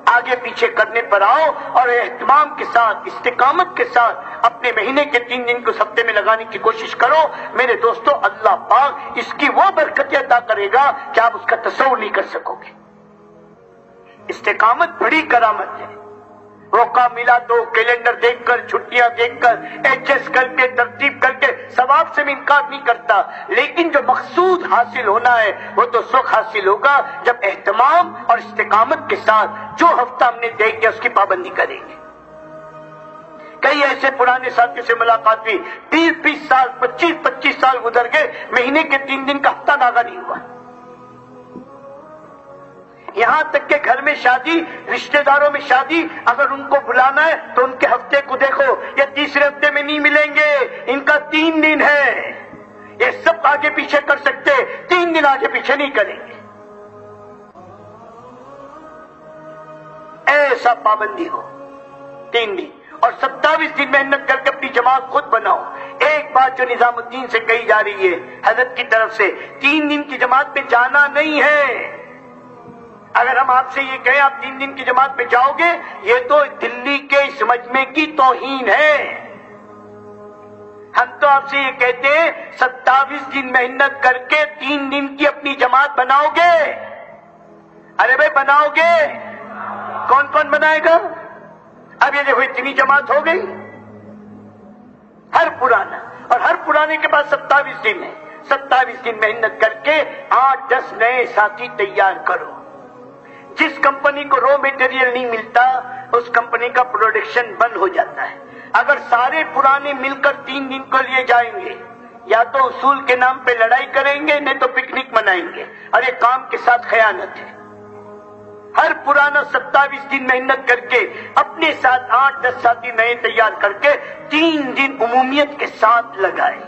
آگے پیچھے کرنے پر آؤ اور اہتمام کے ساتھ، استقامت کے ساتھ اپنے مہینے کے 3 دن کو اس ہفتے میں لگانے کی کوشش کرو۔ میرے دوستو، اللہ پاک اس کی وہ برکتیں عطا کرے گا کہ آپ اس کا تصور نہیں کر سکو گے۔ استقامت بڑی کرامت ہے۔ وہ کام ملا تو کیلنڈر دیکھ کر، چھٹیاں دیکھ کر، ایڈجسٹ کر کے، ترتیب کر کے ثواب سے میں انکار نہیں کرتا، لیکن جو مقصود حاصل ہونا ہے وہ تو اس وقت حاصل ہوگا جب اہتمام اور استقامت کے ساتھ جو ہفتہ ہم نے دیکھ لیا اس کی پابندی کریں گے۔ کئی ایسے پرانے ساتھیوں سے ملاقات ہوئی، 20 سال 25 سال گزر گئے، مہینے کے 3 دن کا ہفتہ ناغا نہیں ہوا۔ یہاں تک کہ گھر میں شادی، رشتہ داروں میں شادی، اگر ان کو بلانا ہے تو ان کے ہفتے کو دیکھو، یہ تیسرے ہفتے میں نہیں ملیں گے، ان کا 3 دن ہے۔ یہ سب آگے پیچھے کر سکتے، 3 دن آگے پیچھے نہیں کریں گے۔ ایسا پابندی ہو 3 دن، اور 27 دن محنت کر کے اپنی جماعت خود بناؤ۔ ایک بات جو نظام الدین سے کہی جا رہی ہے حضرت کی طرف سے، 3 دن کی جماعت میں جانا نہیں ہے۔ اگر ہم آپ سے یہ کہیں آپ 3 دن کی جماعت میں جاؤ گے، یہ تو دلی کے اس مجمع کی توہین ہے۔ ہم تو آپ سے یہ کہتے ہیں 27 دن محنت کر کے 3 دن کی اپنی جماعت بناؤ گے؟ ارے بھائی بناؤ گے؟ کون کون بنائے گا؟ اب یہ دیکھو اتنی جماعت ہو گئی، ہر پرانا، اور ہر پرانے کے پاس 27 دن ہے۔ 27 دن محنت کر کے 8-10 نئے ساتھی تیار کرو۔ جس کمپنی کو رو میٹیریل نہیں ملتا اس کمپنی کا پروڈکشن بند ہو جاتا ہے۔ اگر سارے پرانے مل کر 3 دن کو لیے جائیں گے، یا تو اصول کے نام پہ لڑائی کریں گے، نہیں تو پکنک منائیں گے، اور یہ کام کے ساتھ خیانت ہے۔ ہر پرانا 27 دن محنت کر کے اپنے ساتھ 8-10 ساتھی نئے تیار کر کے 3 دن عمومیت کے ساتھ لگائے۔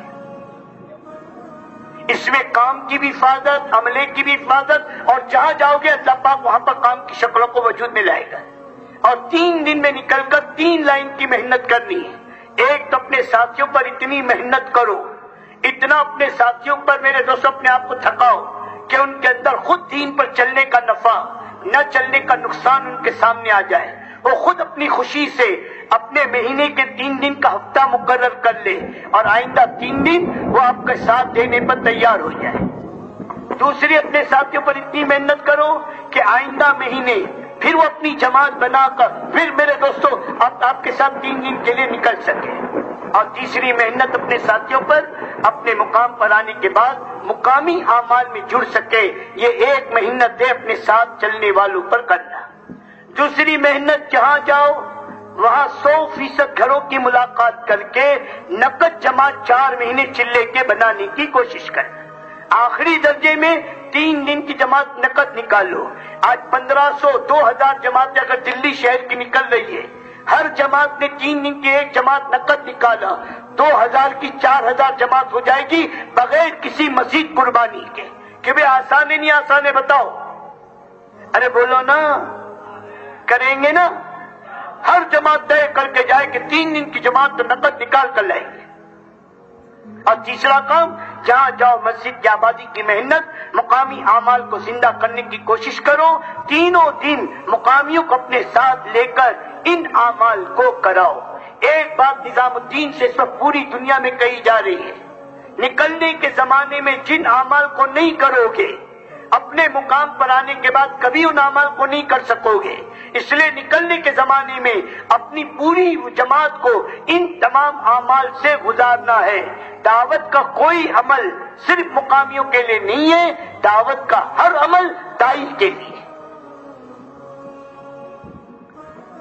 اس میں کام کی بھی حفاظت، عملے کی بھی حفاظت، اور جہاں جاؤ گے اللہ پاک وہاں پر کام کی شکلوں کو وجود میں لائے گا۔ اور 3 دن میں نکل کر 3 لائن کی محنت کرنی ہے۔ ایک تو اپنے ساتھیوں پر اتنی محنت کرو، اتنا اپنے ساتھیوں پر میرے دوست اپنے آپ کو تھکاؤ کہ ان کے اندر خود دین پر چلنے کا نفع، نہ چلنے کا نقصان ان کے سامنے آ جائے، وہ خود اپنی خوشی سے اپنے مہینے کے 3 دن کا ہفتہ مقرر کر لے، اور آئندہ 3 دن وہ آپ کے ساتھ دینے پر تیار ہو جائے۔ دوسری، اپنے ساتھیوں پر اتنی محنت کرو کہ آئندہ مہینے پھر وہ اپنی جماعت بنا کر پھر میرے دوستوں آپ کے ساتھ 3 دن کے لیے نکل سکے۔ اور تیسری محنت اپنے ساتھیوں پر اپنے مقام پر آنے کے بعد مقامی اعمال میں جڑ سکے، یہ ایک محنت ہے اپنے ساتھ چلنے والوں پر کرنا۔ دوسری محنت، جہاں جاؤ وہاں 100% گھروں کی ملاقات کر کے نقد جمع 4 مہینے چلے کے بنانے کی کوشش کرنا۔ آخری درجے میں 3 دن کی جماعت نقد نکالو۔ آج 1500 2000 جماعتیں اگر دلی شہر کی نکل رہی ہے، ہر جماعت نے 3 دن کی ایک جماعت نقد نکالا، 2000 کی 4000 جماعت ہو جائے گی بغیر کسی مزید قربانی کے۔ کہ بھئی آسان ہے نہیں آسان ہے بتاؤ؟ ارے بولو نا، کریں گے نا؟ ہر جماعت طے کر کے جائے کہ 3 دن کی جماعت تو نقد نکال کر لائیں گے۔ اور تیسرا کام، جہاں جاؤ مسجد کی آبادی کی محنت مقامی اعمال کو زندہ کرنے کی کوشش کرو. تینوں دن مقامیوں کو اپنے ساتھ لے کر ان اعمال کو کراؤ. ایک بات نظام الدین سے اس وقت پوری دنیا میں کہی جا رہی ہے، نکلنے کے زمانے میں جن اعمال کو نہیں کرو گے اپنے مقام پر آنے کے بعد کبھی ان اعمال کو نہیں کر سکو گے. اس لیے نکلنے کے زمانے میں اپنی پوری جماعت کو ان تمام اعمال سے گزارنا ہے. دعوت کا کوئی عمل صرف مقامیوں کے لیے نہیں ہے، دعوت کا ہر عمل داعی کے لیے.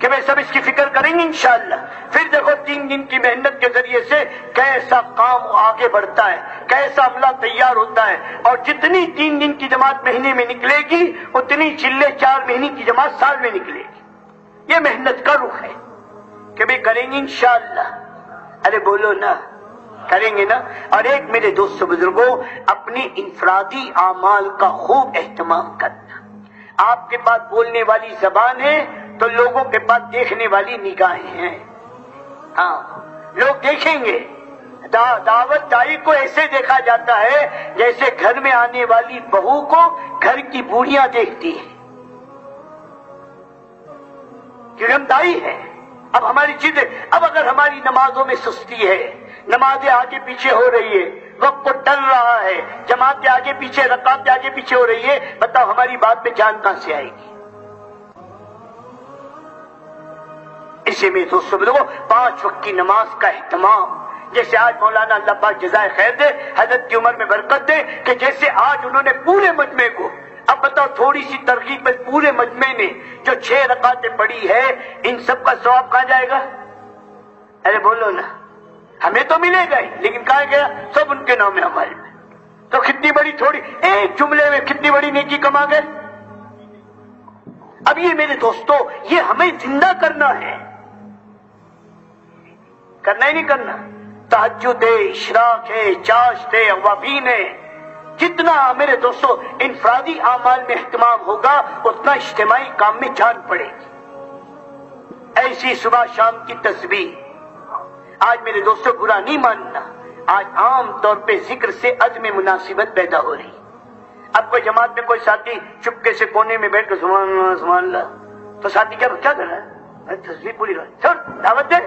کہ میں سب اس کی فکر کریں گے انشاءاللہ. پھر دیکھو 3 دن کی محنت کے ذریعے سے کیسا کام آگے بڑھتا ہے، کیسا عملہ تیار ہوتا ہے. اور جتنی 3 دن کی جماعت مہینے میں نکلے گی اتنی چلے 4 مہینے کی جماعت سال میں نکلے گی. یہ محنت کا رخ ہے کہ بھی کریں گے انشاءاللہ. ارے بولو نا، کریں گے نا. اور ایک میرے دوست بزرگوں، اپنی انفرادی اعمال کا خوب اہتمام کرنا. آپ کے پاس بولنے والی زبان ہے تو لوگوں کے پاس دیکھنے والی نگاہیں ہیں. ہاں، لوگ دیکھیں گے. دعوت دائی کو ایسے دیکھا جاتا ہے جیسے گھر میں آنے والی بہو کو گھر کی بوڑھیاں دیکھتی ہیں، کیونکہ ہم دائی ہیں. اب ہماری چیزیں، اب اگر ہماری نمازوں میں سستی ہے، نمازیں آگے پیچھے ہو رہی ہے، وقت کو ٹل رہا ہے، جماعتیں آگے پیچھے، رکعتیں آگے پیچھے ہو رہی ہے، بتاؤ ہماری بات میں جان کہاں سے آئے گی؟ اسی میں دوستوں لوگوں 5 وقت کی نماز کا اہتمام. جیسے آج مولانا اللہ پاک جزائے خیر دے، حضرت کی عمر میں برکت دے، کہ جیسے آج انہوں نے پورے مجمع کو، اب بتاؤ تھوڑی سی ترغیب میں پورے مجمع نے جو 6 رکعتیں پڑھی ہے، ان سب کا ثواب کہاں جائے گا؟ ارے بولو نا. ہمیں تو ملے گا ہی، لیکن کہاں گیا؟ سب ان کے نام عمل میں. تو کتنی بڑی، تھوڑی ایک جملے میں کتنی بڑی نیکی کما گئے. اب یہ میرے دوستو، یہ ہمیں زندہ کرنا ہے. کرنا ہی نہیں کرنا. تہجد ہے، اشراق ہے، چاشت ہے، اوابین ہے. جتنا میرے دوستو انفرادی اعمال میں اہتمام ہوگا اتنا اجتماعی کام میں جان پڑے گی. ایسی صبح شام کی تسبیح. آج میرے دوستو برا نہیں ماننا، آج عام طور پہ ذکر سے عزم مناسبت پیدا ہو رہی. اب کوئی جماعت میں کوئی ساتھی چپکے سے کونے میں بیٹھ کر سبحان اللہ سبحان اللہ، تو ساتھی کیا کر رہا ہے؟ تسبیح پوری چھوڑ، دعوت دے،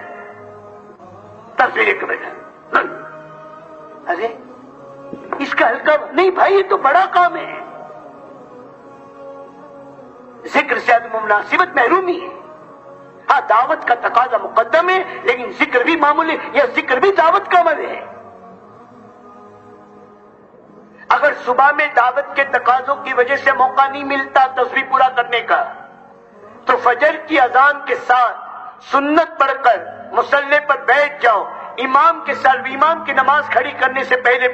تصویر ایک بیٹھا. ارے اس کا ہلکا نہیں بھائی، یہ تو بڑا کام ہے. ذکر سے عدم مناسبت محرومی ہے. ہاں، دعوت کا تقاضا مقدم ہے، لیکن ذکر بھی معمولی، یا ذکر بھی دعوت کا عمل ہے. اگر صبح میں دعوت کے تقاضوں کی وجہ سے موقع نہیں ملتا تصویر پورا کرنے کا، تو فجر کی اذان کے ساتھ سنت پڑھ کر مصلی پر بیٹھ جاؤ. امام کے ساتھ، امام کی نماز کھڑی کرنے سے پہلے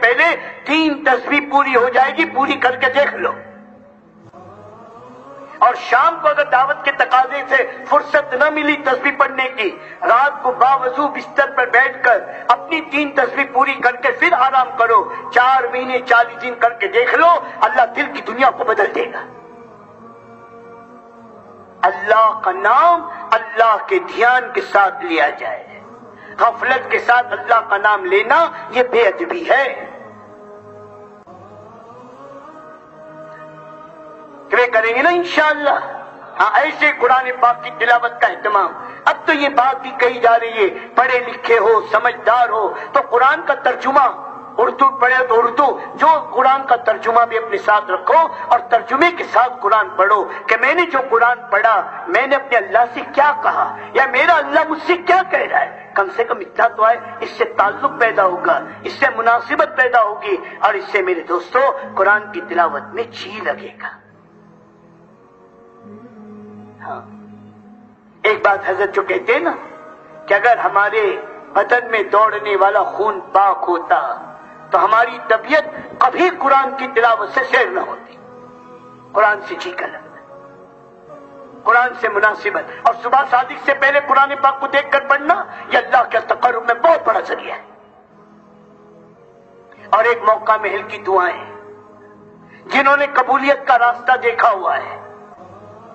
3 تسبیح پوری ہو جائے گی. پوری کر کے دیکھ لو. اور شام کو اگر دعوت کے تقاضے سے فرصت نہ ملی تسبیح پڑھنے کی، رات کو باوضو بستر پر بیٹھ کر اپنی 3 تسبیح پوری کر کے پھر آرام کرو. 4 مہینے 40 دن کر کے دیکھ لو، اللہ دل کی دنیا کو بدل دے گا. اللہ کا نام اللہ کے دھیان کے ساتھ لیا جائے. غفلت کے ساتھ اللہ کا نام لینا یہ بے ادبی ہے. کریں گے نا انشاءاللہ. ہاں، ایسے قرآن پاک کی تلاوت کا اہتمام. اب تو یہ بات بھی کہی جا رہی ہے، پڑھے لکھے ہو، سمجھدار ہو تو قرآن کا ترجمہ، اردو پڑھے تو اردو، جو قرآن کا ترجمہ بھی اپنے ساتھ رکھو اور ترجمے کے ساتھ قرآن پڑھو کہ میں نے جو قرآن پڑھا میں نے اپنے اللہ سے کیا کہا، یا میرا اللہ مجھ سے کیا کہہ رہا ہے. کم سے کم اتنا تو آئے، اس سے تعلق پیدا ہوگا، اس سے مناسبت پیدا ہوگی، اور اس سے میرے دوستو قرآن کی تلاوت میں جی لگے گا. ہاں، ایک بات حضرت جو کہتے ہیں نا کہ اگر ہمارے بدن میں دوڑنے والا خون پاک ہوتا تو ہماری طبیعت کبھی قرآن کی تلاوت سے سیر نہ ہوتی. قرآن سے جی کا لگنا، قرآن سے مناسبت، اور صبح صادق سے پہلے قرآن پاک کو دیکھ کر پڑھنا یہ اللہ کے تقرب میں بہت بڑا ذریعہ ہے. اور ایک موقع محل کی دعائیں، جنہوں نے قبولیت کا راستہ دیکھا ہوا ہے،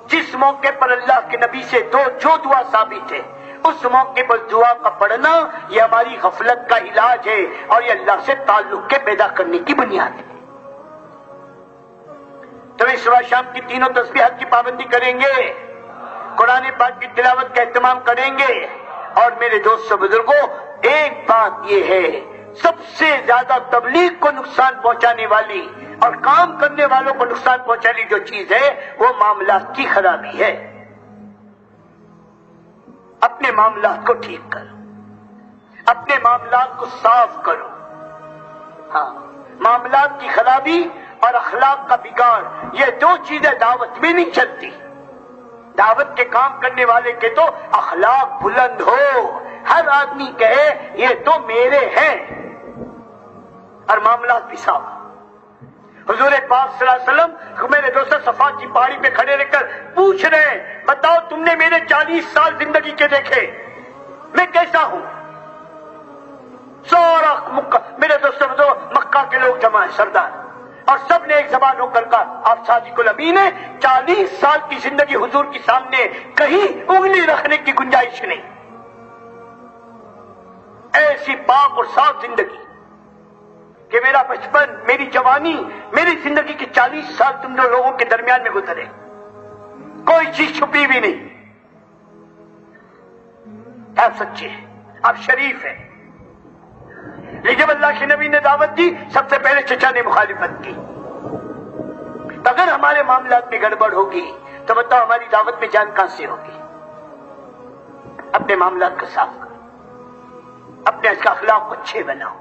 جس موقع پر اللہ کے نبی سے جو دعا ثابت ہے اس موقع پر دعا کا پڑھنا یہ ہماری غفلت کا علاج ہے اور یہ اللہ سے تعلق کے پیدا کرنے کی بنیاد ہے. تو اس صبح شام کی تینوں تسبیحات کی پابندی کریں گے، قرآن پاک کی تلاوت کا اہتمام کریں گے. اور میرے دوستوں بزرگوں، ایک بات یہ ہے، سب سے زیادہ تبلیغ کو نقصان پہنچانے والی اور کام کرنے والوں کو نقصان پہنچانے جو چیز ہے وہ معاملات کی خرابی ہے. اپنے معاملات کو ٹھیک کرو، اپنے معاملات کو صاف کرو. ہاں، معاملات کی خرابی اور اخلاق کا بگاڑ، یہ دو چیزیں دعوت میں نہیں چلتی. دعوت کے کام کرنے والے کے تو اخلاق بلند ہو، ہر آدمی کہے یہ تو میرے ہیں، اور معاملات بھی صاف. حضور پاک صلی اللہ علیہ وسلم میرے دوست صفا کی پہاڑی پہ کھڑے رہ کر پوچھ رہے ہیں، بتاؤ تم نے میرے 40 سال زندگی کے دیکھے، میں کیسا ہوں؟ سارا میرے دوستوں مکہ کے لوگ جمع ہیں سردار، اور سب نے ایک زبان ہو کر کہا آپ صادق الامین ہیں. 40 سال کی زندگی حضور کے سامنے کہیں انگلی رکھنے کی گنجائش نہیں. ایسی پاک اور صاف زندگی کہ میرا بچپن، میری جوانی، میری زندگی کے 40 سال تم لوگوں کے درمیان میں گزرے، کوئی چیز چھپی بھی نہیں. آپ سچے ہیں، آپ شریف ہیں. لیکن جب اللہ کے نبی نے دعوت دی، سب سے پہلے چچا نے مخالفت کی. اگر ہمارے معاملات میں گڑبڑ ہوگی تو بتاؤ ہماری دعوت میں جان کہاں سے ہوگی؟ اپنے معاملات کو صاف کرو، اپنے اخلاق کو اچھے بناؤ،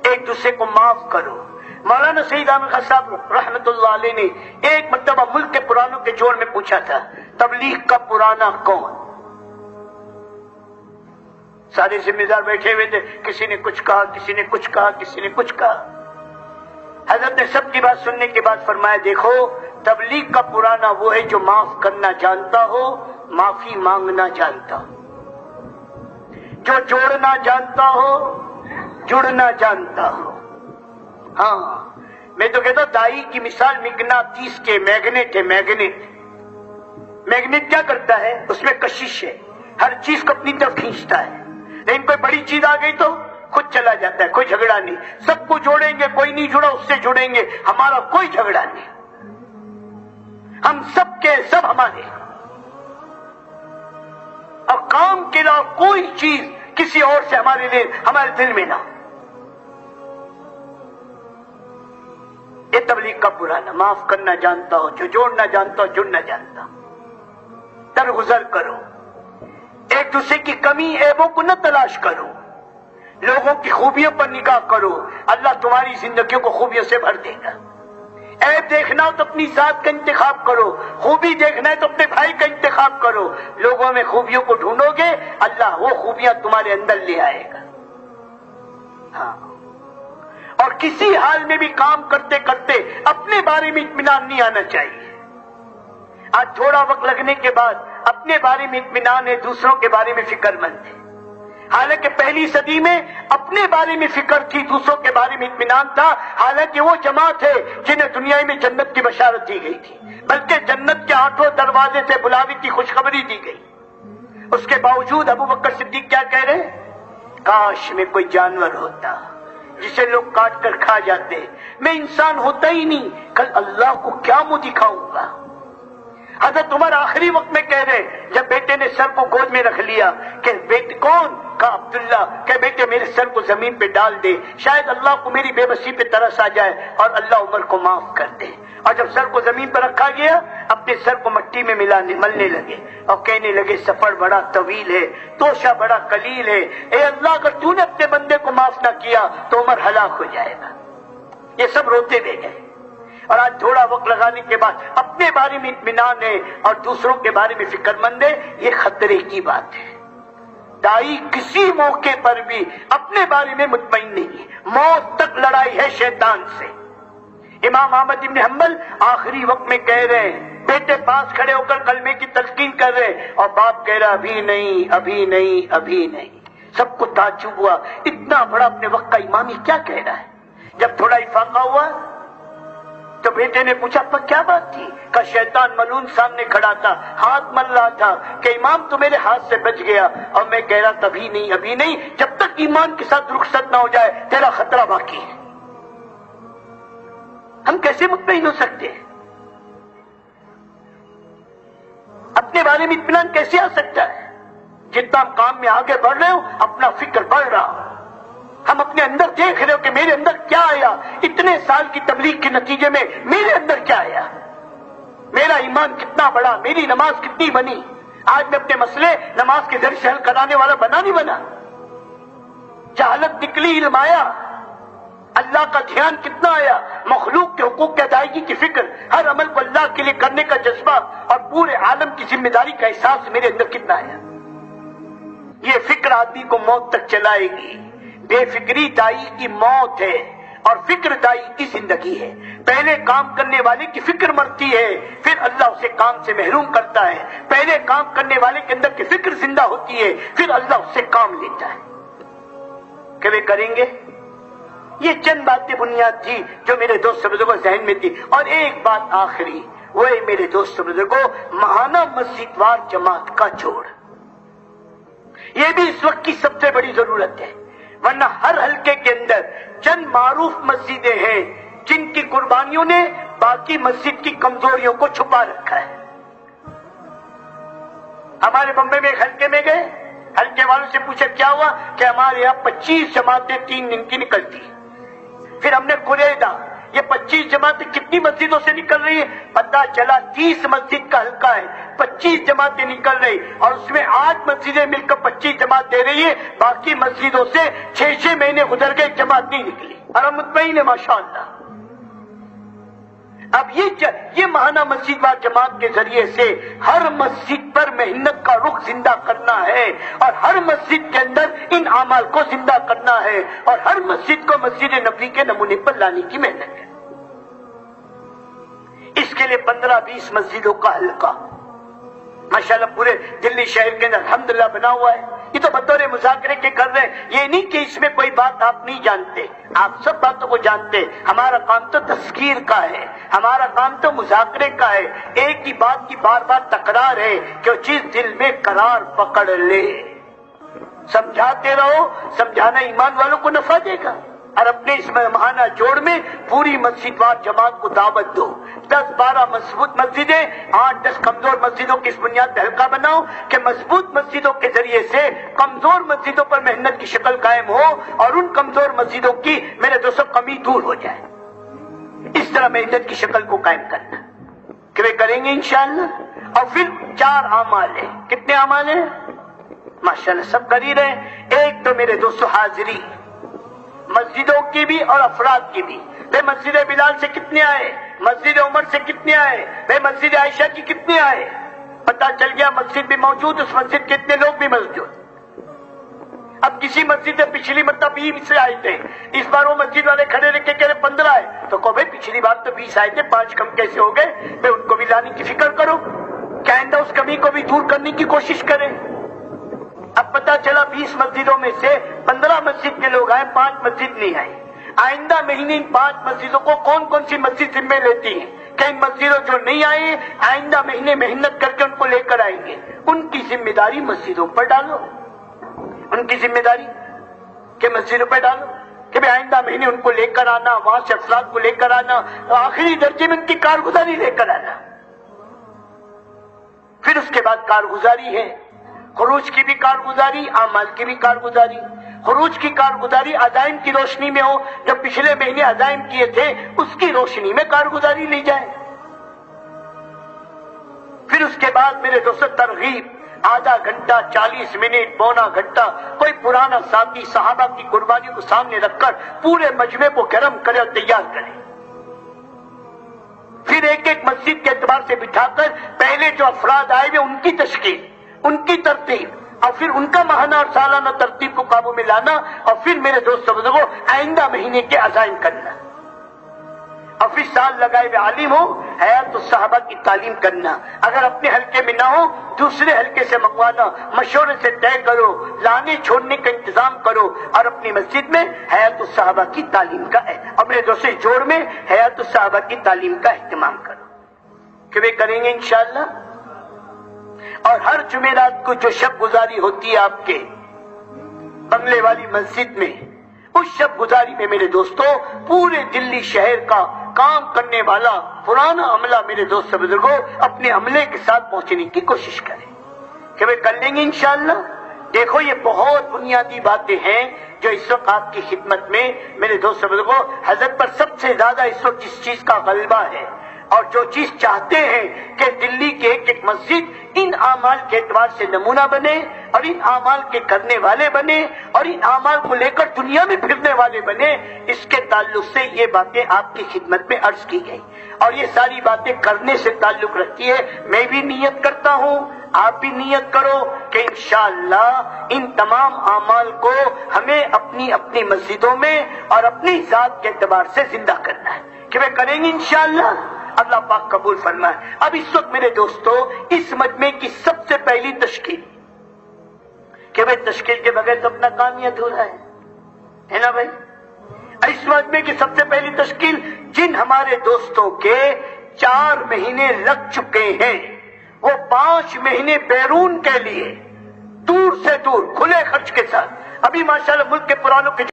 ایک دوسرے کو معاف کرو. مولانا سید احمد خان صاحب رحمت اللہ علیہ نے ایک مرتبہ ملک کے پرانوں کے جوڑ میں پوچھا تھا، تبلیغ کا پرانا کون؟ سارے ذمہ دار بیٹھے ہوئے تھے، کسی نے کچھ کہا، کسی نے کچھ کہا، کسی نے کچھ کہا. حضرت نے سب کی بات سننے کے بعد فرمایا، دیکھو تبلیغ کا پرانا وہ ہے جو معاف کرنا جانتا ہو، معافی مانگنا جانتا ہو، جو جوڑنا جانتا ہو، جڑنا جانتا ہو. ہاں، میں تو کہتا ہوں دائی کی مثال مغناطیس کے میگنیٹ ہے. میگنیٹ کیا کرتا ہے؟ اس میں کشش ہے، ہر چیز کو اپنی طرف کھینچتا ہے. لیکن کوئی بڑی چیز آ گئی تو خود چلا جاتا ہے، کوئی جھگڑا نہیں. سب کو جوڑیں گے، کوئی نہیں جڑا اس سے جڑیں گے، ہمارا کوئی جھگڑا نہیں، ہم سب کے سب ہمارے. اور کام کے علاوہ کوئی چیز کسی اور سے ہمارے لیے ہمارے دل میں نہ. یہ تبلیغ کا پرانا، معاف کرنا جانتا ہو، جو جوڑنا جانتا ہو، جڑنا جانتا ہو. درگزر کرو، ایک دوسرے کی کمی عیبوں کو نہ تلاش کرو، لوگوں کی خوبیوں پر نگاہ کرو. اللہ تمہاری زندگیوں کو خوبیوں سے بھر دے گا. عیب دیکھنا ہو تو اپنی ذات کا انتخاب کرو، خوبی دیکھنا ہے تو اپنے بھائی کا انتخاب کرو. لوگوں میں خوبیوں کو ڈھونڈو گے، اللہ وہ خوبیاں تمہارے اندر لے آئے گا. ہاں، اور کسی حال میں بھی کام کرتے کرتے اپنے بارے میں اطمینان نہیں آنا چاہیے. آج تھوڑا وقت لگنے کے بعد اپنے بارے میں اطمینان ہے، دوسروں کے بارے میں فکر مند ہے. حالانکہ پہلی صدی میں اپنے بارے میں فکر تھی، دوسروں کے بارے میں اطمینان تھا. حالانکہ وہ جماعت ہے جنہیں دنیا میں جنت کی بشارت دی گئی تھی، بلکہ جنت کے 8 دروازے سے بلاوی کی خوشخبری دی گئی. اس کے باوجود ابو بکر صدیق کیا کہہ رہے؟ کاش میں کوئی جانور ہوتا جسے لوگ کاٹ کر کھا جاتے، میں انسان ہوتا ہی نہیں، کل اللہ کو کیا منہ دکھاؤں گا. حضرت عمر آخری وقت میں کہہ رہے، جب بیٹے نے سر کو گود میں رکھ لیا کہ بیٹے کون؟ کہا عبداللہ. کہ بیٹے میرے سر کو زمین پہ ڈال دے، شاید اللہ کو میری بے بسی پہ ترس آ جائے اور اللہ عمر کو معاف کر دے. اور جب سر کو زمین پر رکھا گیا، اپنے سر کو مٹی میں ملنے لگے اور کہنے لگے سفر بڑا طویل ہے، توشہ بڑا قلیل ہے، اے اللہ اگر تو نے اپنے بندے کو معاف نہ کیا تو عمر ہلاک ہو جائے گا. یہ سب روتے ہوئے گئے. اور آج تھوڑا وقت لگانے کے بعد اپنے بارے میں اطمینان ہے اور دوسروں کے بارے میں فکر مند ہے، یہ خطرے کی بات ہے. دائی کسی موقع پر بھی اپنے بارے میں مطمئن نہیں ہے. موت تک لڑائی ہے شیطان سے. امام احمد بن حنبل آخری وقت میں کہہ رہے ہیں، بیٹے پاس کھڑے ہو کر کلمے کی تلقین کر رہے اور باپ کہہ رہا ابھی نہیں، ابھی نہیں، ابھی نہیں. سب کو تعجب ہوا، اتنا بڑا اپنے وقت کا امام ہی کیا کہہ رہا ہے. جب تھوڑا افاقہ ہوا تو بیٹے نے پوچھا پر کیا بات تھی؟ کہ شیطان ملعون سامنے کھڑا تھا، ہاتھ مل رہا تھا کہ امام تو میرے ہاتھ سے بچ گیا، اور میں کہہ رہا تھا ابھی نہیں، ابھی نہیں. جب تک ایمان کے ساتھ رخصت نہ ہو جائے تیرا خطرہ باقی ہے. ہم کیسے مطمئن ہو سکتے ہیں؟ اپنے بارے میں اطمینان کیسے آ سکتا ہے؟ جتنا ہم کام میں آگے بڑھ رہے ہو اپنا فکر بڑھ رہا، ہم اپنے اندر دیکھ رہے ہو کہ میرے اندر کیا آیا، اتنے سال کی تبلیغ کے نتیجے میں میرے اندر کیا آیا، میرا ایمان کتنا بڑا، میری نماز کتنی بنی، آج میں اپنے مسئلے نماز کے ذریعے سے حل کرانے والا بنا نہیں بنا، جہالت نکلی، علم آیا، اللہ کا دھیان کتنا آیا، مخلوق کے حقوق کی ادائیگی کی فکر، ہر عمل کو اللہ کے لیے کرنے کا جذبہ اور پورے عالم کی ذمہ داری کا احساس میرے اندر کتنا آیا۔ یہ فکر آدمی کو موت تک چلائے گی۔ بے فکری دائی کی موت ہے اور فکر دائی کی زندگی ہے۔ پہلے کام کرنے والے کی فکر مرتی ہے، پھر اللہ اسے کام سے محروم کرتا ہے۔ پہلے کام کرنے والے کے اندر کی فکر زندہ ہوتی ہے، پھر اللہ اس سے کام لیتا ہے۔ کہ کریں گے؟ یہ چند باتیں بنیاد تھی جو میرے دوست بزرگوں ذہن میں تھی۔ اور ایک بات آخری، وہ ہے میرے دوست بزرگوں، ماہانہ مسجد وار جماعت کا جوڑ، یہ بھی اس وقت کی سب سے بڑی ضرورت ہے۔ ورنہ ہر حلقے کے اندر چند معروف مسجدیں ہیں جن کی قربانیوں نے باقی مسجد کی کمزوریوں کو چھپا رکھا ہے۔ ہمارے بمبئی میں ایک حلقے میں گئے، حلقے والوں سے پوچھا کیا ہوا، کہ ہمارے یہاں 25 جماعتیں 3 دن کی نکلتی۔ پھر ہم نے قریدا یہ 25 جماعتیں کتنی مسجدوں سے نکل رہی ہیں، پتہ چلا 30 مسجد کا حلقہ ہے، 25 جماعتیں نکل رہی، اور اس میں 8 مسجدیں مل کر 25 جماعت دے رہی ہے، باقی مسجدوں سے 6 مہینے گزر گئے، جماعت نہیں نکلی، اور ہم مطمئن ہیں ماشاءاللہ۔ اب یہ ماہانہ مسجد وار جماعت کے ذریعے سے ہر مسجد پر محنت کا رخ زندہ کرنا ہے، اور ہر مسجد کے اندر ان اعمال کو زندہ کرنا ہے، اور ہر مسجد کو مسجد نبوی کے نمونے پر لانے کی محنت ہے۔ اس کے لیے 15-20 مسجدوں کا حلقہ ماشاءاللہ پورے دلی شہر کے اندر الحمدللہ بنا ہوا ہے۔ یہ تو بطور مذاکرے کے کر رہے ہیں، یہ نہیں کہ اس میں کوئی بات آپ نہیں جانتے، آپ سب باتوں کو جانتے۔ ہمارا کام تو تذکیر کا ہے، ہمارا کام تو مذاکرے کا ہے، ایک ہی بات کی بار بار تکرار ہے کہ وہ چیز دل میں قرار پکڑ لے۔ سمجھاتے رہو، سمجھانا ایمان والوں کو نفع دے گا۔ اور اپنے اس ماہانہ جوڑ میں پوری مسجد وار جماعت کو دعوت دو، 10-12 مضبوط مسجدیں، 8-10 کمزور مسجدوں کی اس بنیاد پہ حلقہ بناؤ کہ مضبوط مسجدوں کے ذریعے سے کمزور مسجدوں پر محنت کی شکل قائم ہو، اور ان کمزور مسجدوں کی میرے دوستوں کمی دور ہو جائے۔ اس طرح محنت کی شکل کو قائم کرنا کہ کریں گے انشاءاللہ۔ اور پھر 4 اعمال ہیں۔ کتنے اعمال ہیں؟ ماشاءاللہ سب کر ہی رہے ہیں۔ ایک تو میرے دوستوں حاضری، مسجدوں کی بھی اور افراد کی بھی۔ بھائی مسجد بلال سے کتنے آئے، مسجد عمر سے کتنے آئے، بھائی مسجد عائشہ کی کتنے آئے، پتہ چل گیا مسجد بھی موجود، اس مسجد کے اتنے لوگ بھی موجود۔ اب کسی مسجد میں پچھلی مرتبہ 20 سے آئے تھے، اس بار وہ مسجد والے کھڑے رکھ کے کہہ رہے 15 آئے، تو کہو بھائی پچھلی بار تو 20 آئے تھے، 5 کم کیسے ہو گئے؟ بھائی ان کو بھی لانے کی فکر کرو کہ آئندہ اس کمی کو بھی دور کرنے کی کوشش کریں۔ اب پتہ چلا 20 مسجدوں میں سے 15 مسجد کے لوگ آئے، 5 مسجد نہیں آئے۔ آئندہ مہینے ان 5 مسجدوں کو کون کون سی مسجد ذمہ لیتی ہیں کہ ان مسجدوں جو نہیں آئے آئندہ مہینے محنت کر کے ان کو لے کر آئیں گے، ان کی ذمہ داری مسجدوں پر ڈالو، ان کی ذمہ داری کہ مسجدوں پر ڈالو کہ بھائی آئندہ مہینے ان کو لے کر آنا، وہاں سے افراد کو لے کر آنا، آخری درجے میں ان کی کارگزاری لے کر آنا۔ پھر اس کے بعد کارگزاری ہے، خروج کی بھی کارگزاری، اعمال کی بھی کارگزاری۔ خروج کی کارگزاری عزائم کی روشنی میں ہو، جو پچھلے مہینے عزائم کیے تھے اس کی روشنی میں کارگزاری لی جائے۔ پھر اس کے بعد میرے دوستوں ترغیب، آدھا گھنٹہ، 40 منٹ، پونا گھنٹہ کوئی پرانا ساتھی صحابہ کی قربانی کو سامنے رکھ کر پورے مجمع کو گرم کرے اور تیار کرے۔ پھر ایک ایک مسجد کے اعتبار سے بٹھا کر پہلے جو افراد آئے ہوئے ان کی تشکیل، ان کی ترتیب، اور پھر ان کا ماہانہ اور سالانہ ترتیب کو قابو میں لانا، اور پھر میرے دوست بزرگوں آئندہ مہینے کے عزائم کرنا، اور پھر سال لگائے ہوئے عالم ہو حیات الصحابہ کی تعلیم کرنا۔ اگر اپنے حلقے میں نہ ہو دوسرے حلقے سے منگوانا، مشورے سے طے کرو، لانے چھوڑنے کا انتظام کرو، اور اپنی مسجد میں حیات الصحابہ کی تعلیم کا اور میرے دوست جوڑ میں حیات الصحابہ کی تعلیم کا اہتمام کرو کہ وہ کریں گے انشاءاللہ۔ اور ہر جمعرات کو جو شب گزاری ہوتی ہے آپ کے بنگلے والی مسجد میں، اس شب گزاری میں میرے دوستوں پورے دلی شہر کا کام کرنے والا پرانا عملہ میرے دوست بزرگوں اپنے عملے کے ساتھ پہنچنے کی کوشش کریں کہ وہ کر لیں گے انشاءاللہ۔ دیکھو یہ بہت بنیادی باتیں ہیں جو اس وقت آپ کی خدمت میں میرے دوست بزرگوں حضرت پر سب سے زیادہ اس وقت جس چیز کا غلبہ ہے اور جو چیز چاہتے ہیں کہ دلی کے ایک ایک مسجد ان اعمال کے اعتبار سے نمونہ بنے اور ان اعمال کے کرنے والے بنے اور ان اعمال کو لے کر دنیا میں پھرنے والے بنے، اس کے تعلق سے یہ باتیں آپ کی خدمت میں عرض کی گئی اور یہ ساری باتیں کرنے سے تعلق رکھتی ہے۔ میں بھی نیت کرتا ہوں، آپ بھی نیت کرو کہ انشاءاللہ ان تمام اعمال کو ہمیں اپنی اپنی مسجدوں میں اور اپنی ذات کے اعتبار سے زندہ کرنا ہے کہ وہ کریں گے انشاءاللہ۔ اللہ پاک قبول فرمائے۔ اب اس وقت میرے دوستو اس مجمع کی سب سے پہلی تشکیل کہ بھئی تشکیل کے بغیر تو اپنا کام ہی ادھورا ہے نا بھائی؟ اس مجمع کی سب سے پہلی تشکیل جن ہمارے دوستوں کے 4 مہینے لگ چکے ہیں وہ 5 مہینے بیرون کے لیے دور سے دور کھلے خرچ کے ساتھ ابھی ماشاءاللہ ملک کے پرانوں کے